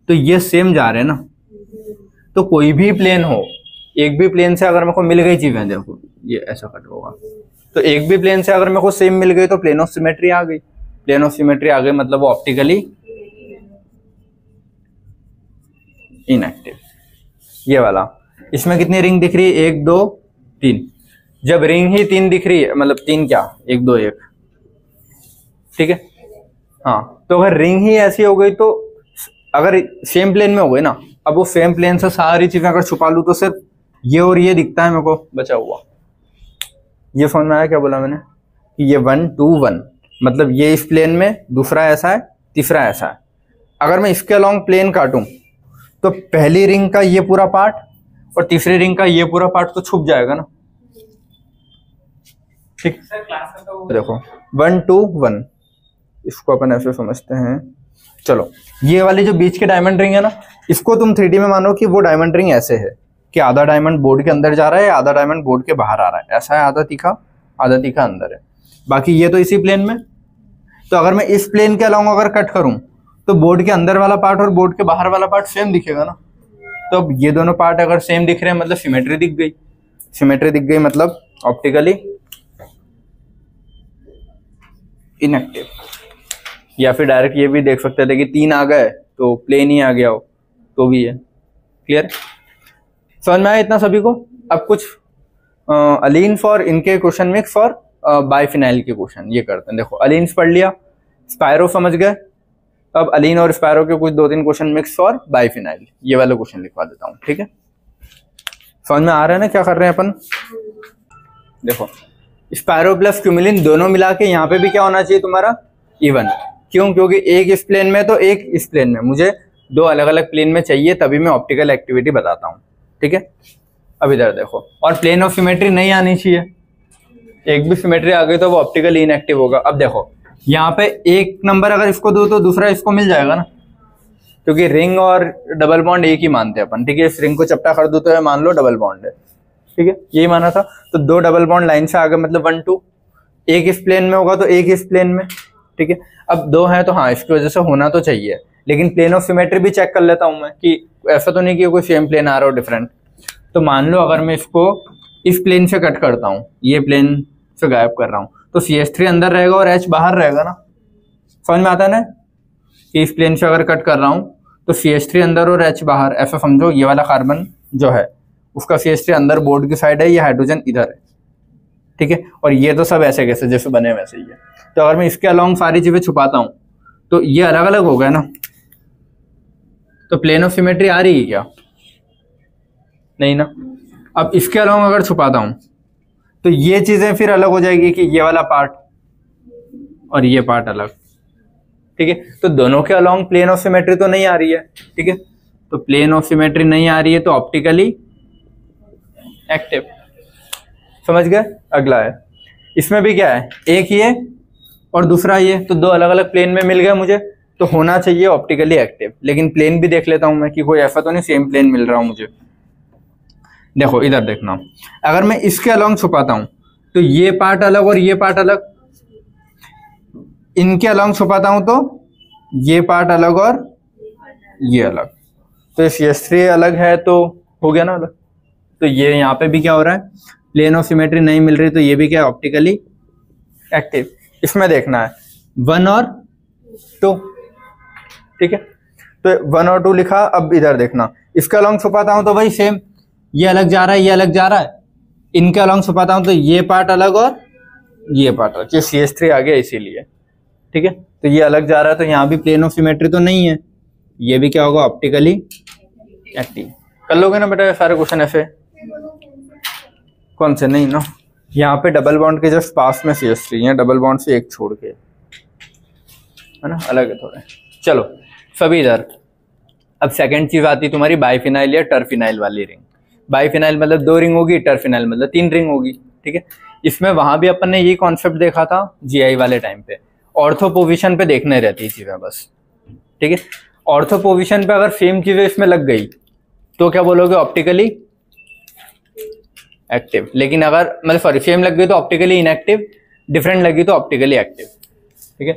Speaker 1: तो ये सेम जा रहे हैं ना। तो कोई भी प्लेन हो, एक भी प्लेन से अगर मेरे को मिल गई चीजें, देखो ये ऐसा कट होगा, तो एक भी प्लेन से अगर मेरे को सेम मिल गई तो प्लेन ऑफ सिमेट्री आ गई। प्लेन ऑफ सिमेट्री आ गई मतलब वो ऑप्टिकली इनएक्टिव। ये वाला, इसमें कितनी रिंग दिख रही है? 1 2 3। जब रिंग ही 3 दिख रही है, मतलब 3 क्या, 1 2 1, ठीक है। हाँ, तो अगर रिंग ही ऐसी हो गई तो अगर सेम प्लेन में हो गई ना, अब वो सेम प्लेन से सारी चीजें अगर छुपा लूँ तो सिर्फ ये और ये दिखता है मेरे को बचा हुआ। ये समझ में आया क्या बोला मैंने? कि ये 1 2 1 मतलब ये इस प्लेन में, दूसरा ऐसा है, तीसरा ऐसा है। अगर मैं इसके अलोंग प्लेन काटूं तो पहली रिंग का ये पूरा पार्ट और तीसरी रिंग का ये पूरा पार्ट तो छुप जाएगा ना, ठीक। देखो 1 2 1, इसको अपन ऐसे समझते हैं। चलो, ये वाली जो बीच के डायमंड रिंग है ना, इसको तुम 3D में मानो कि वो डायमंड रिंग ऐसे है कि आधा डायमंड बोर्ड के अंदर जा रहा है, आधा डायमंड बोर्ड के बाहर आ रहा है, ऐसा है, आधा तीखा अंदर है। बाकी ये तो इसी प्लेन में। तो अगर मैं इस प्लेन के अलोंग अगर कट करूं तो बोर्ड के अंदर वाला पार्ट और बोर्ड के बाहर वाला पार्ट सेम दिखेगा ना। तो अब ये दोनों पार्ट अगर सेम दिख रहे हैं मतलब सिमेट्री दिख गई। सिमेट्री दिख गई मतलब ऑप्टिकली इनएक्टिव। या फिर डायरेक्ट ये भी देख सकते थे कि 3 आ गए तो प्लेन ही आ गया हो, तो भी है। क्लियर? समझ में आया इतना सभी को? अब कुछ अलीन्स और इनके क्वेश्चन मिक्स और बाइफिनाइल के क्वेश्चन ये करते हैं। देखो, अलीन्स पढ़ लिया, स्पायरो समझ गए। अब अलीन और स्पायरो के कुछ 2-3 क्वेश्चन मिक्स और बाइफिनाइल, ये वाला क्वेश्चन लिखवा देता हूँ, ठीक है। समझ में आ रहा है ना क्या कर रहे हैं अपन? देखो, स्पायरो प्लस क्यूमिलिन दोनों मिला के यहाँ पे भी क्या होना चाहिए तुम्हारा? इवन। क्यों? क्योंकि एक इस प्लेन में तो एक इस प्लेन में, मुझे 2 अलग अलग प्लेन में चाहिए, तभी मैं ऑप्टिकल एक्टिविटी बताता हूँ, ठीक है। अब इधर देखो, और प्लेन ऑफ सिमेट्री नहीं आनी चाहिए। एक भी सिमेट्री आ गई तो वो ऑप्टिकल इनएक्टिव होगा। अब देखो, यहाँ पे एक नंबर अगर इसको दो तो दूसरा इसको मिल जाएगा ना, क्योंकि रिंग और डबल बॉन्ड एक ही मानते हैं अपन, ठीक है। इस रिंग को चपटा कर दो तो मान लो डबल बॉन्ड है, ठीक है, यही माना था। तो 2 डबल बॉन्ड लाइन से आ गए मतलब 1 2। एक इस प्लेन में होगा तो एक इस प्लेन में, ठीक है। अब 2 है तो हाँ, इसकी वजह से होना तो चाहिए, लेकिन प्लेन ऑफ सिमेट्री भी चेक कर लेता हूं मैं कि ऐसा तो नहीं कि कोई सेम प्लेन आ रहा हो डिफरेंट। तो मान लो अगर मैं इसको इस प्लेन से कट करता हूँ, ये प्लेन से गायब कर रहा हूँ, तो CH3 अंदर रहेगा और H बाहर रहेगा ना। समझ में आता है ना कि इस प्लेन से अगर कट कर रहा हूँ तो CH3 अंदर और H बाहर। ऐसा समझो ये वाला कार्बन जो है उसका CH3 अंदर बोर्ड की साइड है, ये हाइड्रोजन इधर है, ठीक है। और ये तो सब ऐसे कैसे जैसे बने वैसे ही है। तो अगर मैं इसके अलोंग सारी चीजें छुपाता हूँ तो ये अलग अलग हो गया ना। तो प्लेन ऑफ सिमेट्री आ रही है क्या? नहीं ना। अब इसके अलोंग अगर छुपाता हूँ तो ये चीजें फिर अलग हो जाएगी कि ये वाला पार्ट और ये पार्ट अलग, ठीक है। तो दोनों के अलोंग प्लेन ऑफ सिमेट्री तो नहीं आ रही है, ठीक है। तो प्लेन ऑफ सिमेट्री नहीं आ रही है तो ऑप्टिकली एक्टिव। समझ गए? अगला है, इसमें भी क्या है, एक ये और दूसरा ये, तो 2 अलग अलग प्लेन में मिल गए मुझे, तो होना चाहिए ऑप्टिकली एक्टिव। लेकिन प्लेन भी देख लेता हूं मैं कि कोई ऐसा तो नहीं सेम प्लेन मिल रहा हूं मुझे। देखो इधर देखना, अगर मैं इसके अलोंग छुपाता हूं तो ये पार्ट अलग और ये पार्ट अलग, इनके अलोंग छुपाता हूं तो ये पार्ट अलग और ये अलग। तो CH3 अलग है तो हो गया ना अलग। तो ये यहाँ पे भी क्या हो रहा है, प्लेन ऑफ सिमेट्री नहीं मिल रही तो ये भी क्या है, ऑप्टिकली एक्टिव। इसमें देखना है 1 और 2, ठीक है। तो 1 और 2 लिखा। अब इधर देखना, इसके अलोंग छुपाता हूं तो भाई सेम, ये अलग जा रहा है, ये अलग जा रहा है। इनके अलोंग छुपाता हूं तो ये पार्ट अलग और ये पार्ट अलग, ये CH3 आ गया इसीलिए, ठीक है। तो ये अलग जा रहा है तो यहाँ भी प्लेन ऑफ सिमेट्री तो नहीं है, ये भी क्या होगा, ऑप्टिकली एक्टिव। कर लोगे ना बेटा सारे क्वेश्चन ऐसे? कौन से? नहीं ना। यहाँ पे डबल बॉन्ड के जस्ट पास में CH3 है, डबल बॉन्ड से एक छोड़ के, है ना, अलग है थोड़े। चलो सभी इधर। अब सेकंड चीज आती है तुम्हारी बाइफिनाइल या टर्फिनाइल वाली रिंग। बाइफिनाइल मतलब 2 रिंग होगी, टर्फिनाइल मतलब 3 रिंग होगी, ठीक है। इसमें वहां भी अपन ने यही कॉन्सेप्ट देखा था GI वाले टाइम पे, ऑर्थो पोजिशन पे देखने रहती है चीजें बस, ठीक है। ऑर्थो पोजिशन पे अगर सेम चीजें इसमें लग गई तो क्या बोलोगे, ऑप्टिकली एक्टिव। लेकिन अगर मतलब सॉरी सेम लग गई तो ऑप्टिकली इनएक्टिव, डिफरेंट लगी तो ऑप्टिकली एक्टिव, ठीक है।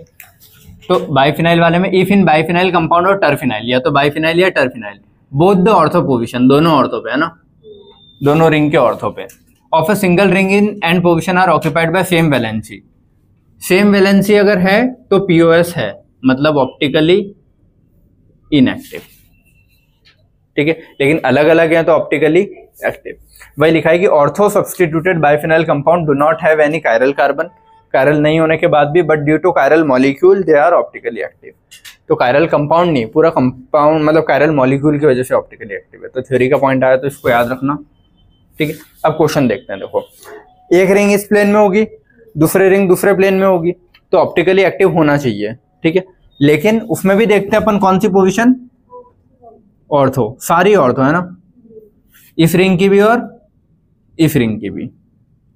Speaker 1: तो बाइफिनाइल वाले में इफ इन बाइफिनाइल कंपाउंड और टर्फिनाइल, या तो बाइफिनाइल या terphenyl, both the ortho position, दोनों ऑर्थो पे है ना, दोनों रिंग के ऑर्थो पे, of a single ring in end position are occupied by same valency. Same valency अगर है तो पीओएस है, मतलब ऑप्टिकली इनएक्टिव, ठीक है। लेकिन अलग अलग है तो ऑप्टिकली एक्टिव। वही लिखा है कि ortho substituted biphenyl compound do not have any chiral carbon, chiral नहीं होने के बाद भी but due to chiral molecule they are optically active. तो कायरल कंपाउंड नहीं, पूरा कंपाउंड मतलब कायरल मॉलिक्यूल की वजह से ऑप्टिकली एक्टिव है। तो थ्योरी का पॉइंट आया तो इसको याद रखना, ठीक है। अब क्वेश्चन देखते हैं। देखो एक रिंग इस प्लेन में होगी, दूसरी रिंग दूसरे प्लेन में होगी, तो ऑप्टिकली एक्टिव होना चाहिए, ठीक है। लेकिन उसमें भी देखते हैं अपन कौन सी पोजीशन, ऑर्थो, सारी ऑर्थो है ना, इस रिंग की भी और इस रिंग की भी।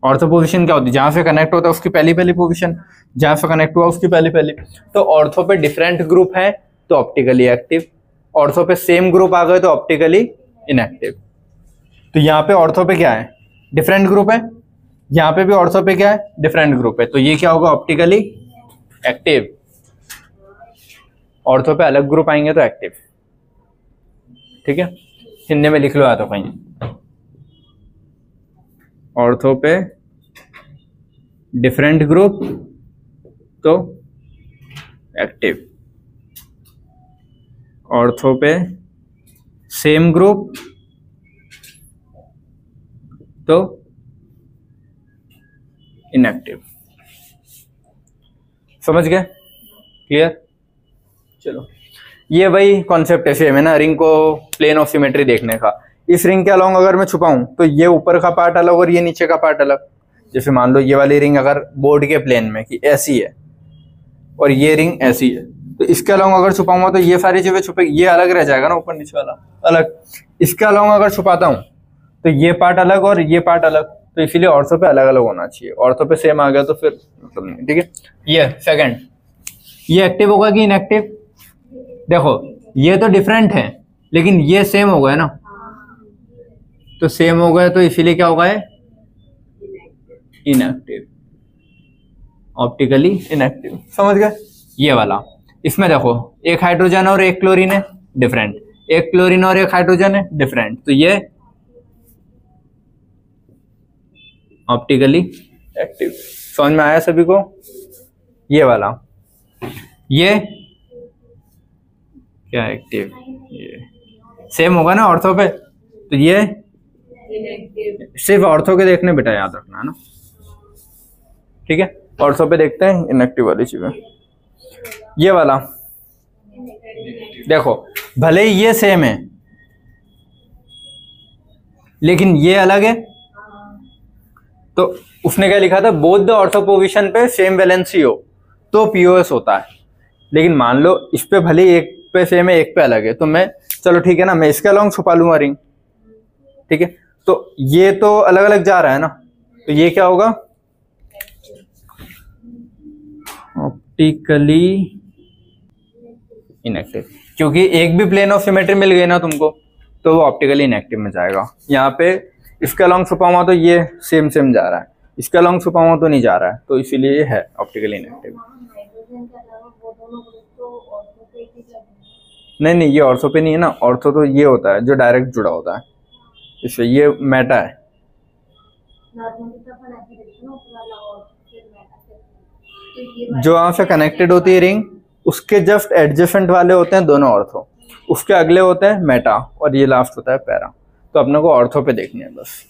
Speaker 1: ऑर्थो पोजीशन क्या होती है, जहां से कनेक्ट होता है उसकी पहली पहली पोजीशन, जहां से कनेक्ट हुआ उसकी पहली पहली। तो ऑर्थो पे डिफरेंट ग्रुप है तो ऑप्टिकली एक्टिव, ऑर्थो पे सेम ग्रुप आ गए तो ऑप्टिकली इनएक्टिव। तो यहाँ पे ऑर्थो पे क्या है, डिफरेंट ग्रुप है, यहाँ पे भी ऑर्थो पे क्या है, डिफरेंट ग्रुप है, तो ये क्या होगा, ऑप्टिकली एक्टिव। ऑर्थो पे अलग ग्रुप आएंगे तो एक्टिव, ठीक है। हिंदी में लिख लो या तो कहीं, ऑर्थो पे डिफरेंट ग्रुप तो एक्टिव, ऑर्थो पे सेम ग्रुप तो इनएक्टिव। समझ गए, क्लियर। चलो ये वही कॉन्सेप्ट है, सेम है ना, रिंग को प्लेन ऑफ सिमेट्री देखने का। इस रिंग के अलोंग अगर मैं छुपाऊं तो ये ऊपर का पार्ट अलग और ये नीचे का पार्ट अलग। जैसे मान लो ये वाली रिंग अगर बोर्ड के प्लेन में कि ऐसी है और ये रिंग ऐसी है, तो इसके अलोंग अगर छुपाऊंगा तो ये सारी चीजें छुपे, ये अलग रह जाएगा ना, ऊपर नीचे वाला अलग। इसके अलोंग अगर छुपाता हूं तो ये पार्ट अलग और ये पार्ट अलग, तो इसीलिए ऑर्थो पे अलग अलग होना चाहिए। ऑर्थो पे सेम आ गया तो फिर मतलब नहीं, ठीक है। ये सेकंड, ये एक्टिव होगा कि इनएक्टिव। देखो ये तो डिफरेंट है लेकिन ये सेम हो गया ना, तो सेम हो गया तो इसीलिए क्या होगा, इनएक्टिव, ऑप्टिकली इनएक्टिव। समझ गए, ये वाला। इसमें देखो एक हाइड्रोजन और एक क्लोरीन है, डिफरेंट, एक क्लोरीन और एक हाइड्रोजन है, डिफरेंट, तो ये ऑप्टिकली एक्टिव। समझ में आया सभी को। ये वाला, ये क्या एक्टिव, ये सेम होगा ना ऑर्थो पे, तो ये सिर्फ ऑर्थो के देखने बेटा, याद रखना है ना, ठीक है। ऑर्थो पे देखते हैं इनएक्टिव वाली चीजें। ये वाला देखो भले ही ये सेम है लेकिन ये अलग है, तो उसने क्या लिखा था, बोथ द ऑर्थो पोजीशन पे सेम वैलेंसी हो तो पीओएस होता है। लेकिन मान लो इस पे भले एक पे सेम है एक पे अलग है, तो मैं चलो ठीक है ना, मैं इसके अलोंग छुपा लूंगा रिंग, ठीक है। तो ये तो अलग अलग जा रहा है ना, तो ये क्या होगा, ऑप्टिकली इनएक्टिव, क्योंकि एक भी प्लेन ऑफ सिमेट्री मिल गई ना तुमको, तो वो ऑप्टिकली इनएक्टिव में जाएगा। यहाँ पे इसके अलोंग छुपाऊंगा तो ये सेम सेम जा रहा है, इसके अलोंग छुपाऊंगा तो नहीं जा रहा है, तो इसीलिए ये है ऑप्टिकली इनएक्टिव। नहीं नहीं, ये ऑर्थो पे नहीं है ना, ऑर्थो तो ये होता है जो डायरेक्ट जुड़ा होता है, इसलिए ये मेटा है। जो वहां से कनेक्टेड होती है रिंग, उसके जस्ट एडजेसेंट वाले होते हैं दोनों ऑर्थो, उसके अगले होते हैं मेटा और ये लास्ट होता है पैरा। तो अपने को ऑर्थो पे देखनी है बस।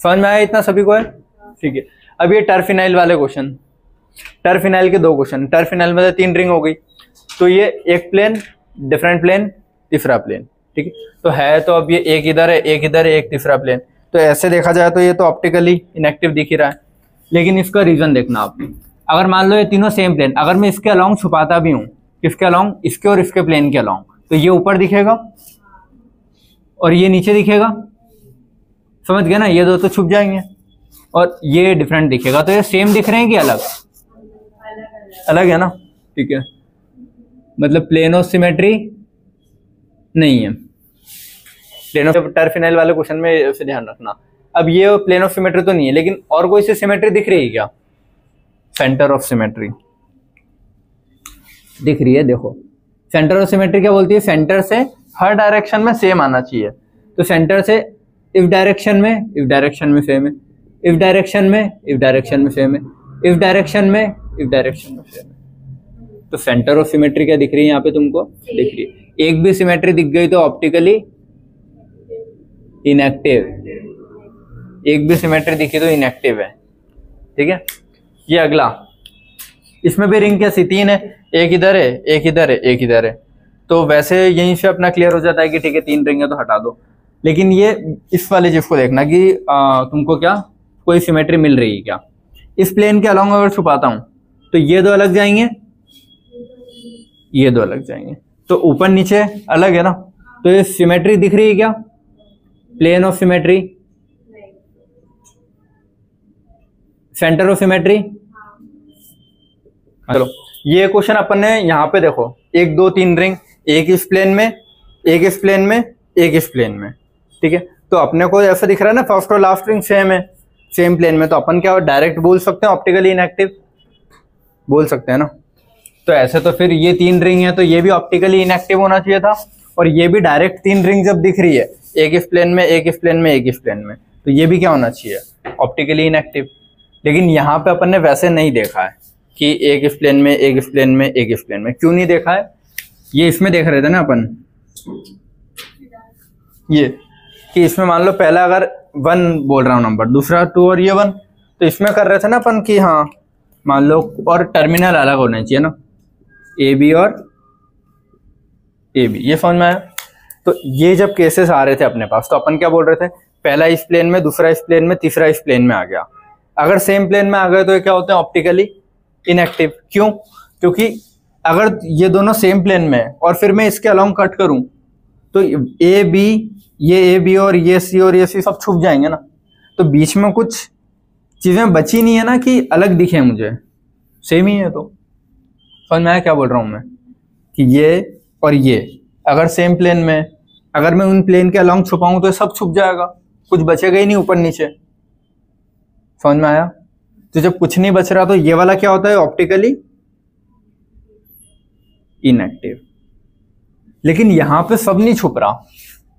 Speaker 1: समझ में आया इतना सभी को है, ठीक है। अब ये टर्फिनाइल वाले क्वेश्चन, टर्फिनाइल के दो क्वेश्चन। टर्फिनाइल में 3 रिंग हो गई, तो ये एक प्लेन, डिफरेंट प्लेन, तीसरा प्लेन, ठीक है। तो है तो अब ये एक इधर है, एक इधर है, एक तीसरा प्लेन, तो ऐसे देखा जाए तो ये तो ऑप्टिकली इनएक्टिव दिख ही रहा है। लेकिन इसका रीजन देखना आप, अगर मान लो ये तीनों सेम प्लेन, अगर मैं इसके अलोंग छुपाता भी हूँ, किसके अलोंग, इसके और इसके प्लेन के अलोंग, तो ये ऊपर दिखेगा और ये नीचे दिखेगा। समझ गया ना, ये दो तो छुप जाएंगे और ये डिफरेंट दिखेगा। तो ये सेम दिख रहे हैं कि अलग, अलग है ना, ठीक है। मतलब प्लेन ऑफ सिमेट्री नहीं है। प्लेन ऑफ टर्फिनाइल वाले क्वेश्चन में इसे ध्यान रखना। अब ये प्लेन ऑफ सिमेट्री तो नहीं है, लेकिन और कोई सी सिमेट्री दिख रही है क्या, सेंटर ऑफ सिमेट्री दिख रही है। देखो सेंटर ऑफ सिमेट्री क्या बोलती है, सेंटर से हर डायरेक्शन में सेम आना चाहिए। तो सेंटर से इफ डायरेक्शन में, इफ डायरेक्शन में सेम है, इफ डायरेक्शन में, इफ डायरेक्शन में सेम है, इफ डायरेक्शन में, इस डायरेक्शन में सेम है। तो सेंटर ऑफ सिमेट्री क्या दिख रही है यहाँ पे तुमको? दिख रही है। एक भी सिमेट्री दिख गई तो ऑप्टिकली इनएक्टिव, एक भी सिमेट्री दिखी तो इनएक्टिव है। ठीक है, ये अगला, इसमें भी रिंग कैसी तीन है, एक इधर है, एक इधर है, एक इधर है। तो वैसे यहीं से अपना क्लियर हो जाता है कि ठीक है 3 रिंग है तो हटा दो। लेकिन ये इस वाले चीज को देखना कि तुमको क्या कोई सिमेट्री मिल रही है क्या। इस प्लेन के अलोंग अगर छुपाता हूं तो ये दो अलग जाएंगे, ये दो अलग जाएंगे, तो ऊपर नीचे अलग है ना। तो ये सिमेट्री दिख रही है क्या? Plane of symmetry, centre of symmetry. चलो ये क्वेश्चन अपन ने यहाँ पे देखो 1 2 3 रिंग, एक इस प्लेन में, एक इस प्लेन में, एक इस प्लेन में। ठीक है, तो अपने को ऐसा दिख रहा है ना फर्स्ट और लास्ट रिंग सेम है, सेम प्लेन में, तो अपन क्या डायरेक्ट बोल सकते हैं ऑप्टिकली इनएक्टिव, बोल सकते हैं ना। तो ऐसे तो फिर ये 3 रिंग है तो ये भी ऑप्टिकली इनएक्टिव होना चाहिए था, और ये भी डायरेक्ट 3 रिंग जब दिख रही है, एक इस प्लेन में, एक इस प्लेन में, एक इस प्लेन में, तो ये भी क्या होना चाहिए? Optically inactive. लेकिन यहाँ पे अपन ने वैसे नहीं देखा है कि एक इस प्लेन में, एक इस प्लेन में, एक इस प्लेन में। क्यों नहीं देखा है? ये इसमें देख रहे थे ना अपन, ये कि इसमें मान लो पहला अगर 1 बोल रहा हूँ नंबर, दूसरा 2 और ये 1, तो इसमें कर रहे थे ना अपन कि हाँ मान लो, और टर्मिनल अलग होना चाहिए ना, ए बी और ए बी, ये समझ में आया। तो ये जब केसेस आ रहे थे अपने पास तो अपन क्या बोल रहे थे, पहला इस प्लेन में, दूसरा इस प्लेन में, तीसरा इस प्लेन में आ गया। अगर सेम प्लेन में आ गए तो ये क्या होते हैं? Optically inactive. क्यों? क्योंकि अगर ये दोनों सेम प्लेन में है और फिर मैं इसके अलोंग कट करूं तो ए बी, ये ए बी और ये सी और ये सी सब छुप जाएंगे ना, तो बीच में कुछ चीजें बची नहीं है ना कि अलग दिखे मुझे, सेम ही है। तो समझ में आया क्या बोल रहा हूं मैं? कि ये और ये अगर सेम प्लेन में, अगर मैं उन प्लेन के अलोंग छुपाऊं तो सब छुप जाएगा, कुछ बचेगा ही नहीं ऊपर नीचे। समझ में आया? तो जब कुछ नहीं बच रहा तो ये वाला क्या होता है? Optically inactive. लेकिन यहां पे सब नहीं छुप रहा,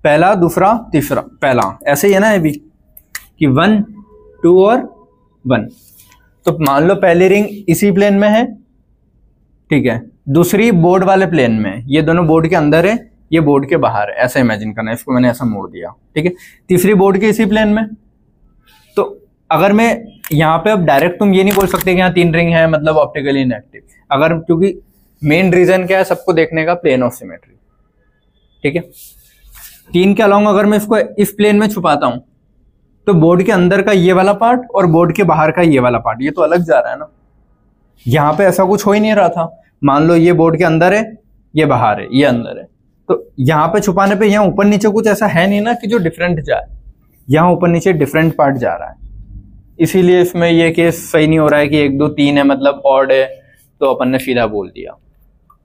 Speaker 1: पहला, दूसरा, तीसरा, पहला, ऐसे ही है ना ये भी कि 1 2 और 1। तो मान लो पहली रिंग इसी प्लेन में है, ठीक है, दूसरी बोर्ड वाले प्लेन में, ये दोनों बोर्ड के अंदर है, ये बोर्ड के बाहर है, ऐसा इमेजिन करना, इसको मैंने ऐसा मोड़ दिया। ठीक है, तीसरी बोर्ड के इसी प्लेन में। तो अगर मैं यहाँ पे, अब डायरेक्ट तुम ये नहीं बोल सकते कि यहाँ 3 रिंग है मतलब ऑप्टिकली इनएक्टिव, अगर, क्योंकि मेन रीजन क्या है सबको देखने का? Plane of symmetry. ठीक है, 3 के अलोंग अगर मैं इसको इस प्लेन में छुपाता हूं तो बोर्ड के अंदर का ये वाला पार्ट और बोर्ड के बाहर का ये वाला पार्ट, ये तो अलग जा रहा है ना। यहाँ पे ऐसा कुछ हो ही नहीं रहा था, मान लो ये बोर्ड के अंदर है, ये बाहर है, ये अंदर है, तो यहाँ पे छुपाने पे यहाँ ऊपर नीचे कुछ ऐसा है नहीं ना कि जो डिफरेंट जाए, यहाँ ऊपर नीचे डिफरेंट पार्ट जा रहा है। इसीलिए इसमें ये केस सही नहीं हो रहा है कि 1 2 3 है मतलब ऑड है, तो अपन ने सीधा बोल दिया।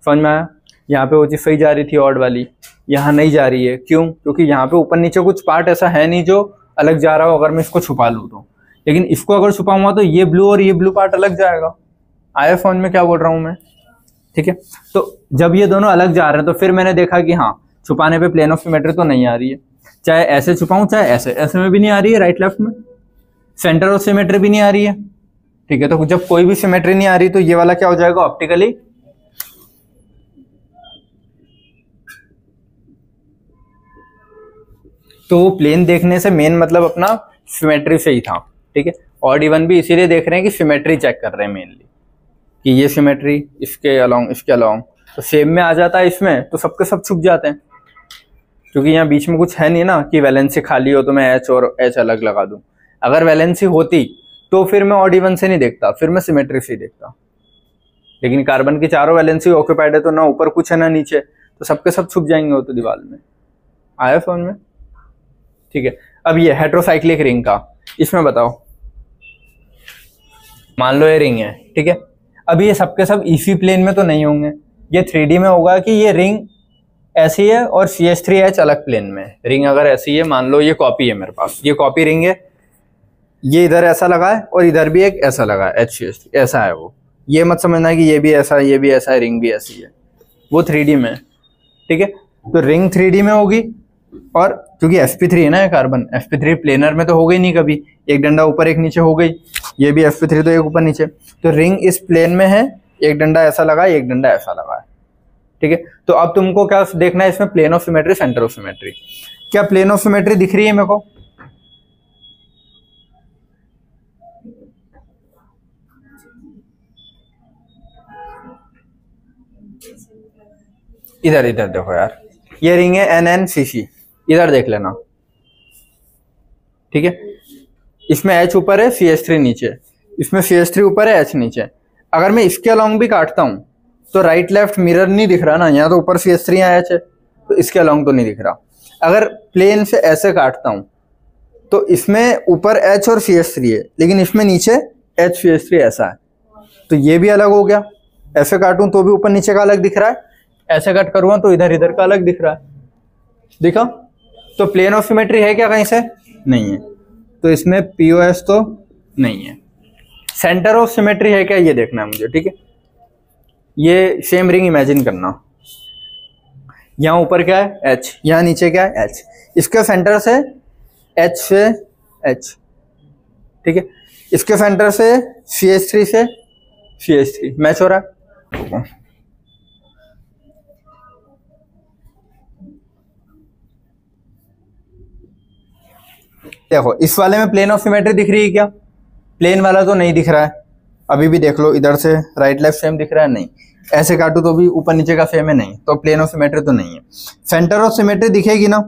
Speaker 1: समझ में आया? यहाँ पे वो चीज सही जा रही थी ऑड वाली, यहाँ नहीं जा रही है। क्यों? क्योंकि यहाँ पे ऊपर नीचे कुछ पार्ट ऐसा है नहीं जो अलग जा रहा हो अगर मैं इसको छुपा लूँ तो। लेकिन इसको अगर छुपाऊंगा तो ये ब्लू और ये ब्लू पार्ट अलग जाएगा। आया समझ में क्या बोल रहा हूँ मैं? ठीक है, तो जब ये दोनों अलग जा रहे हैं तो फिर मैंने देखा कि हाँ छुपाने पे प्लेन ऑफ सिमेट्री तो नहीं आ रही है, चाहे ऐसे छुपाऊं चाहे ऐसे, ऐसे में भी नहीं आ रही है, राइट लेफ्ट में सेंटर ऑफ सिमेट्री भी नहीं आ रही है। ठीक है, तो जब कोई भी सिमेट्री नहीं आ रही तो ये वाला क्या हो जाएगा? ऑप्टिकली तो वो प्लेन देखने से मेन मतलब अपना सिमेट्री से ही था। ठीक है, ऑड इवन भी इसीलिए देख रहे हैं कि सिमेट्री चेक कर रहे हैं मेनली, कि ये सिमेट्री इसके अलोंग, इसके अलोंग, तो सेम में आ जाता है इसमें तो सबके सब छुप जाते हैं, क्योंकि यहाँ बीच में कुछ है नहीं ना कि वैलेंसी खाली हो तो मैं एच और एच अलग लगा दूं। अगर वैलेंसी होती तो फिर मैं ऑड इवन से नहीं देखता, फिर मैं सिमेट्री से ही देखता। लेकिन कार्बन की चारों वैलेंसी ऑक्यूपाइड है तो ना ऊपर कुछ है ना नीचे, तो सबके सब छुप जाएंगे वो तो दीवार में। आया समझ में? ठीक है, अब ये हेट्रोसाइक्लिक रिंग का, इसमें बताओ, मान लो ये रिंग है, ठीक है, अब ये सबके सब इसी प्लेन में तो नहीं होंगे, ये 3D में होगा कि ये रिंग ऐसी है और CH3H अलग प्लेन में। रिंग अगर ऐसी है, मान लो ये कॉपी है मेरे पास, ये कॉपी रिंग है, ये इधर ऐसा लगा है और इधर भी एक ऐसा लगा है HCH3, ऐसा है वो। ये मत समझना कि ये भी ऐसा है, ये भी ऐसा है, रिंग भी ऐसी है, वो 3D में है। ठीक है, तो रिंग 3D में होगी और क्योंकि sp3 है ना ये कार्बन, sp3 प्लेनर में तो हो गई नहीं कभी, एक डंडा ऊपर एक नीचे हो गई, ये भी sp3 तो एक ऊपर नीचे, तो रिंग इस प्लेन में है, एक डंडा ऐसा लगा है, एक डंडा ऐसा लगा है, ठीक है। तो अब तुमको क्या देखना है इसमें, plane of symmetry, centre of symmetry. क्या प्लेन ऑफ सिमेट्री दिख रही है मेरे को? इधर इधर देखो यार, ये रिंग है NNCC, इधर देख लेना, ठीक है। इसमें H ऊपर है, CH3 नीचे, इसमें CH3 ऊपर है, H नीचे। अगर मैं इसके अलोंग भी काटता हूं तो राइट लेफ्ट मिरर नहीं दिख रहा ना, यहाँ तो ऊपर CH3 यहाँ H है, तो इसके अलोंग तो नहीं दिख रहा। अगर प्लेन से ऐसे काटता हूं तो इसमें ऊपर H और CH3 है, लेकिन इसमें नीचे H CH3 ऐसा है, तो ये भी अलग हो गया। ऐसे काटूं तो भी ऊपर नीचे का अलग दिख रहा है, ऐसे कट करूंगा तो इधर इधर का अलग दिख रहा है, देखा? तो प्लेन ऑफ सिमेट्री है क्या कहीं से? नहीं है, तो इसमें POS तो नहीं है। सेंटर ऑफ सिमेट्री है क्या, ये देखना है मुझे, ठीक है। ये सेम रिंग इमेजिन करना, यहाँ ऊपर क्या है H, यहाँ नीचे क्या है H, इसके सेंटर से H से H, ठीक है, इसके सेंटर से CH3 से CH3 मैच हो रहा है। देखो इस वाले में प्लेन ऑफ सिमेट्री दिख रही है क्या? प्लेन वाला तो नहीं दिख रहा है, अभी भी देख लो, इधर से राइट लेफ्ट सेम दिख रहा है, नहीं। ऐसे काटू तो भी ऊपर नीचे का सेम है, नहीं, तो प्लेन ऑफ सिमेट्री तो नहीं है। सेंटर ऑफ सिमेट्री दिखेगी ना,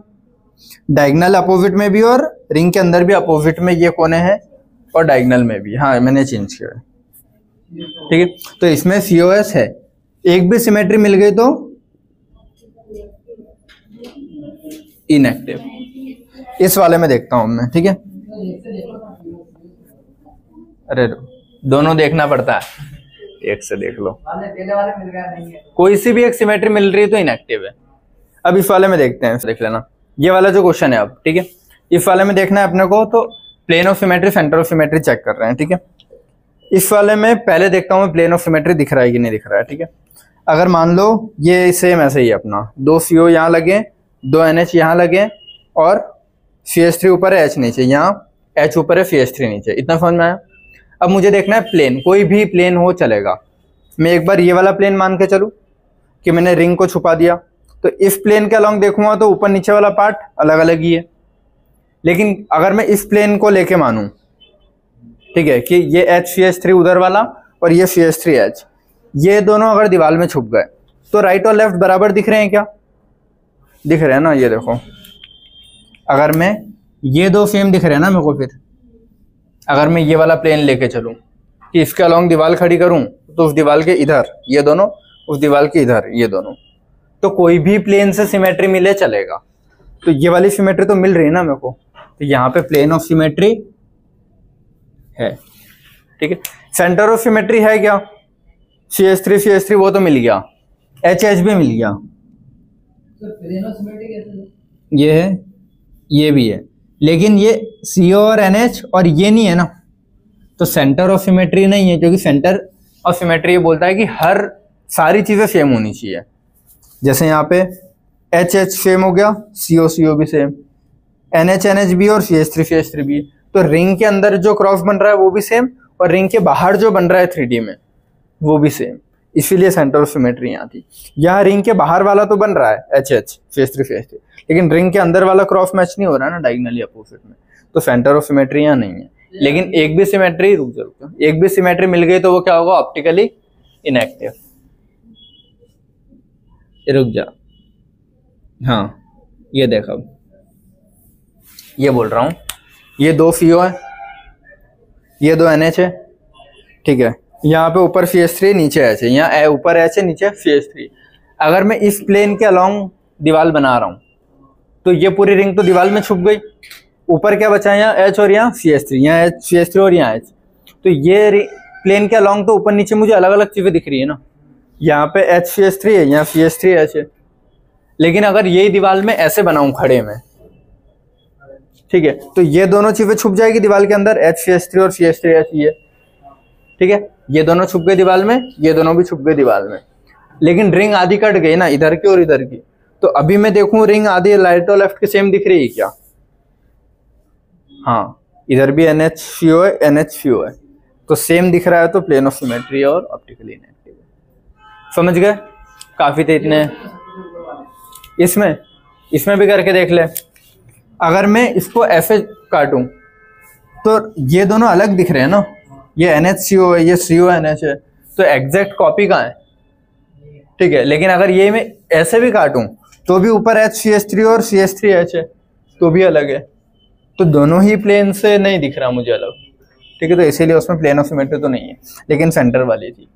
Speaker 1: डायगोनल अपोजिट में भी और रिंग के अंदर भी अपोजिट में ये कोने हैं, और डायगोनल में भी, हाँ मैंने चेंज किया है, ठीक है। तो इसमें COS है, एक भी सिमेट्री मिल गई तो इनएक्टिव। इस वाले में देखता हूं मैं, ठीक है। अरे दोनों देखना पड़ता है, एक से देख लो, कोई सी भी एक सिमेट्री मिल रही है तो इनएक्टिव है। अब इस वाले में देखते हैं, देख लेना ये वाला जो क्वेश्चन है अब, ठीक है। इस वाले में देखना है अपने को, तो plane of symmetry, centre of symmetry check कर रहे हैं, ठीक है। इस वाले में पहले देखता हूँ प्लेन ऑफ सिमेट्री दिख रहा है कि नहीं दिख रहा है, ठीक है। अगर मान लो ये सेम ऐसे ही अपना, दो CO यहाँ लगे, दो NH यहाँ लगे, और CH3 ऊपर है H नीचे, यहाँ H ऊपर है CH3 नीचे, इतना समझ में आया। अब मुझे देखना है प्लेन, कोई भी प्लेन हो चलेगा। मैं एक बार ये वाला प्लेन मान के चलूँ कि मैंने रिंग को छुपा दिया, तो इस प्लेन के अलोंग देखूंगा तो ऊपर नीचे वाला पार्ट अलग अलग ही है। लेकिन अगर मैं इस प्लेन को लेके मानूं, ठीक है, कि ये H CH3 उधर वाला और ये CH3H, ये दोनों अगर दीवार में छुप गए तो राइट और लेफ्ट बराबर दिख रहे हैं क्या? दिख रहे हैं ना, ये देखो। अगर मैं ये दो सेम दिख रहे हैं ना मेरे को, फिर अगर मैं ये वाला प्लेन लेके चलूं कि इसके अलोंग दीवार खड़ी करूं तो उस दीवार के इधर ये दोनों, उस दीवार के इधर ये दोनों, तो कोई भी प्लेन से सिमेट्री मिले चलेगा। तो ये वाली सिमेट्री तो मिल रही है ना मेरे को, तो यहाँ पे प्लेन ऑफ सिमेट्री है, ठीक है। सेंटर ऑफ सिमेट्री है क्या? CH3 वो तो मिल गया, HH भी मिल गया, ये है, ये भी है, लेकिन ये CO और NH और ये नहीं है ना, तो सेंटर ऑफ सिमेट्री नहीं है, क्योंकि सेंटर ऑफ सिमेट्री ये बोलता है कि हर सारी चीजें सेम होनी चाहिए। जैसे यहाँ पे HH सेम हो गया, CO भी सेम, NH भी और CH3 भी, तो रिंग के अंदर जो क्रॉस बन रहा है वो भी सेम, और रिंग के बाहर जो बन रहा है 3D में वो भी सेम, इसीलिए सेंटर ऑफ सिमेट्री यहाँ थी। यहाँ रिंग के बाहर वाला तो बन रहा है HH CH3, लेकिन रिंग के अंदर वाला क्रॉस मैच नहीं हो रहा है ना डायगोनली अपोजिट में, तो सेंटर ऑफ सिमेट्री यहाँ नहीं है। लेकिन एक भी सिमेट्री, रुक जाओ, एक भी सिमेट्री मिल गई तो वो क्या होगा? Optically inactive. रुक जा, हाँ ये देखो, ये बोल रहा हूँ, ये दो CO है, ये दो NH है, ठीक है। यहाँ पे ऊपर CH3 नीचे H है, यहाँ ऊपर H है नीचे CH3। अगर मैं इस प्लेन के अलोंग दीवार बना रहा हूँ तो ये पूरी रिंग तो दीवार में छुप गई, ऊपर क्या बचा है? यहाँ H और यहाँ CH3, यहाँ H CH3 और यहाँ H, तो ये प्लेन के अलोंग तो ऊपर नीचे मुझे अलग अलग चीजें दिख रही है ना। यहाँ पे H CH3 है, यहाँ CH3H है, लेकिन अगर यही दीवार में ऐसे बनाऊं खड़े में, ठीक है, तो ये दोनों चीजें छुप जाएगी दीवार के अंदर, H CH3 और CH3H, ये ठीक है, ये दोनों छुप गए दीवार में, ये दोनों भी छुप गए दीवार में, लेकिन रिंग आधी कट गई ना इधर की और इधर की, तो अभी मैं देखूं रिंग आधी राइट और लेफ्ट के सेम दिख रही है क्या? हाँ, इधर भी NH CO है, NH CO है, तो सेम दिख रहा है, तो प्लेन ऑफ सिमेट्री और ऑप्टिकली इनएक्टिव है। समझ गए? काफी थे इतने। इसमें भी करके देख ले। अगर मैं इसको ऐसे काटूं तो ये दोनों अलग दिख रहे हैं ना, ये NH CO है, ये CONH है, तो एग्जैक्ट कॉपी कहाँ है? ठीक है, लेकिन अगर ये मैं ऐसे भी काटूं तो भी ऊपर HCH3 और CH3H है, तो भी अलग है, तो दोनों ही प्लेन से नहीं दिख रहा मुझे अलग। ठीक है, तो इसीलिए उसमें प्लेन ऑफ सिमेट्री तो नहीं है, लेकिन सेंटर वाली थी।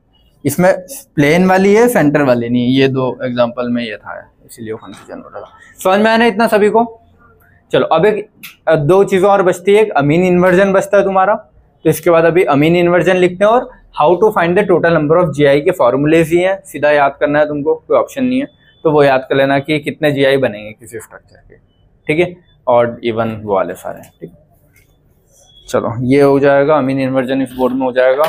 Speaker 1: इसमें प्लेन वाली है, सेंटर वाली नहीं है। ये दो एग्जांपल में ये था, इसीलिए कंफ्यूजन हो रहा था। समझ में आया ना इतना सभी को? चलो अब एक दो चीज़ों और बचती है। एक अमीन इन्वर्जन बचता है तुम्हारा, तो इसके बाद अभी अमीन इन्वर्जन लिखते हैं, और how to find the total number of GI के फॉर्मूलेज ही हैं, सीधा याद करना है तुमको, कोई ऑप्शन नहीं है, तो वो याद कर लेना कि कितने GI बनेंगे किसी स्ट्रक्चर के। ठीक है, और इवन वो वाले सारे। ठीक, चलो ये हो जाएगा, अमीन इन्वर्जन इस बोर्ड में हो जाएगा।